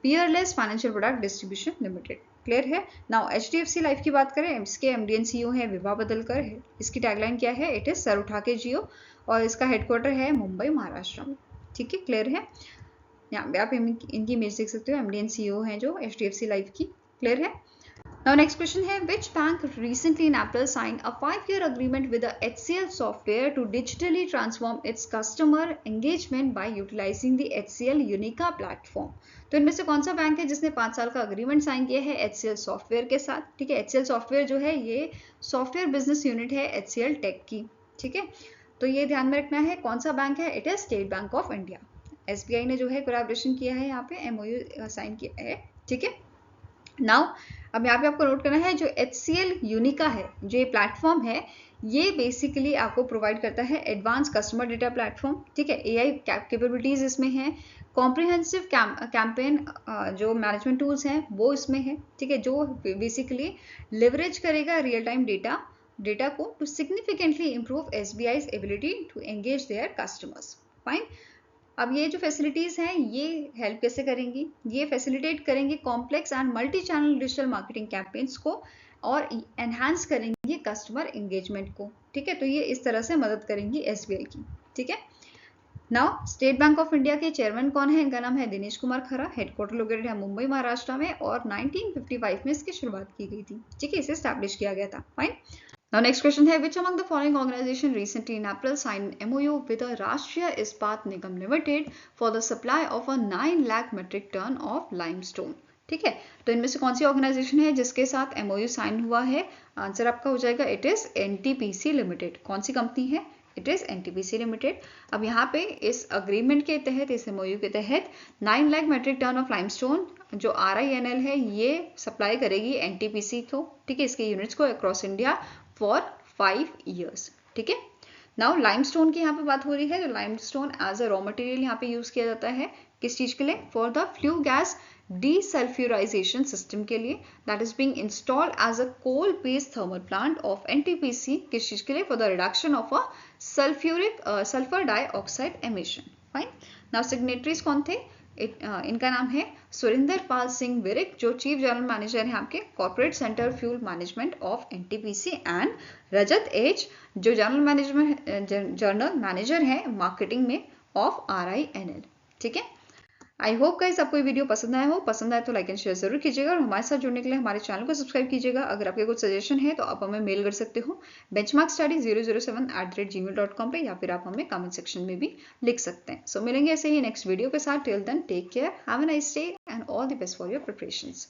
Peerless Financial Product Distribution Limited. Clear है. नाउ HDFC लाइफ की बात करें, इसके MD and CEO है विभा बदलकर है. इसकी टैगलाइन क्या है? इट इज सर उठा के जियो और इसका हेडक्वार्टर है मुंबई महाराष्ट्र में. ठीक है. क्लियर है. यहाँ पे आप इनकी इमेज देख सकते हो. MD and CEO है जो HDFC लाइफ की. क्लियर है. Now next question है, which bank recently in April signed a 5-year agreement with the HCL Software to digitally transform its customer engagement by utilizing the HCL Unica platform. तो इनमें से कौन सा bank है जिसने 5 साल का अग्रीमेंट साइन किया है HCL सॉफ्टवेयर के साथ. ठीक है. HCL सॉफ्टवेयर जो है ये सॉफ्टवेयर बिजनेस यूनिट है HCL टेक की. ठीक है. तो ये ध्यान में रखना है. कौन सा बैंक है? It is state bank of India. SBI ने जो है कोलैबोरेशन किया है, यहाँ पे MOU साइन किया है. ठीक है. नाउ अब यहाँ पे आपको नोट करना है जो HCL यूनिका है, जो ये प्लेटफॉर्म है, ये बेसिकली आपको प्रोवाइड करता है एडवांस कस्टमर डेटा प्लेटफॉर्म. ठीक है. AI कैपेबिलिटीज इसमें है. कॉम्प्रिहेंसिव कैंपेन जो मैनेजमेंट टूल्स हैं वो इसमें है. ठीक है. जो बेसिकली लिवरेज करेगा रियल टाइम डेटा को to significantly improve SBI's ability to engage their customers. Fine. अब ये जो फैसिलिटीज हैं ये हेल्प कैसे करेंगी? ये फैसिलिटेट करेंगे complex and multi channel digital marketing campaigns को और एनहांस करेंगे कस्टमर एंगेजमेंट को. ठीक है. तो ये इस तरह से मदद करेंगी SBI की. ठीक है. Now state bank of India के चेयरमैन कौन है? इनका नाम है दिनेश कुमार खरा. हेडक्वार्टर लोकेटेड है मुंबई महाराष्ट्र में और 1955 में इसकी शुरुआत की गई थी. ठीक है. इसे स्टैब्लिश किया गया था. फाइन. Now next question है, which among the following organization recently in April signed an MOU with the Rashtriya Ispat Nigam Limited for the supply of a 9 lakh metric ton of limestone. ठीक है. तो इनमें से कौन सी organisation है जिसके साथ MOU साइन हुआ है? आंसर आपका हो जाएगा इट इज NTPC लिमिटेड. कौन सी कंपनी है? It is NTPC limited. अब यहाँ पे इस अग्रीमेंट के तहत, इस MOU के तहत 9 lakh metric ton of limestone जो RINL है ये सप्लाई करेगी NTPC को. ठीक है. इसके यूनिट्स को अक्रॉस इंडिया फॉर 5 years. ठीक है. नाउ लाइमस्टोन की यहाँ पे बात हो रही है. जो limestone as a raw material यहाँ पे यूज किया जाता है किस चीज के लिए? For the flue gas desulphurisation system के लिए. That is being installed as a coal based thermal plant of NTPC. किस चीज के लिए? For the reduction of a sulphur dioxide emission. Fine. Now signatories कौन थे? इनका नाम है सुरिंदर पाल सिंह विरिक जो चीफ जनरल मैनेजर है आपके corporate centre fuel management of NTPC and Rajat H जो जनरल मैनेजर है मार्केटिंग में ऑफ RINL. ठीक है. आई होप गाइस आपको ये वीडियो पसंद आया हो. पसंद आए तो लाइक एंड शेयर जरूर कीजिएगा और हमारे साथ जुड़ने के लिए हमारे चैनल को सब्सक्राइब कीजिएगा. अगर आपके कुछ सजेशन है तो आप हमें मेल कर सकते हो benchmarkstudy007@gmail.com पे या फिर आप हमें कमेंट सेक्शन में भी लिख सकते हैं. सो मिलेंगे ऐसे ही नेक्स्ट वीडियो के साथ. Till then take care, have a nice day and all the best for your preparations.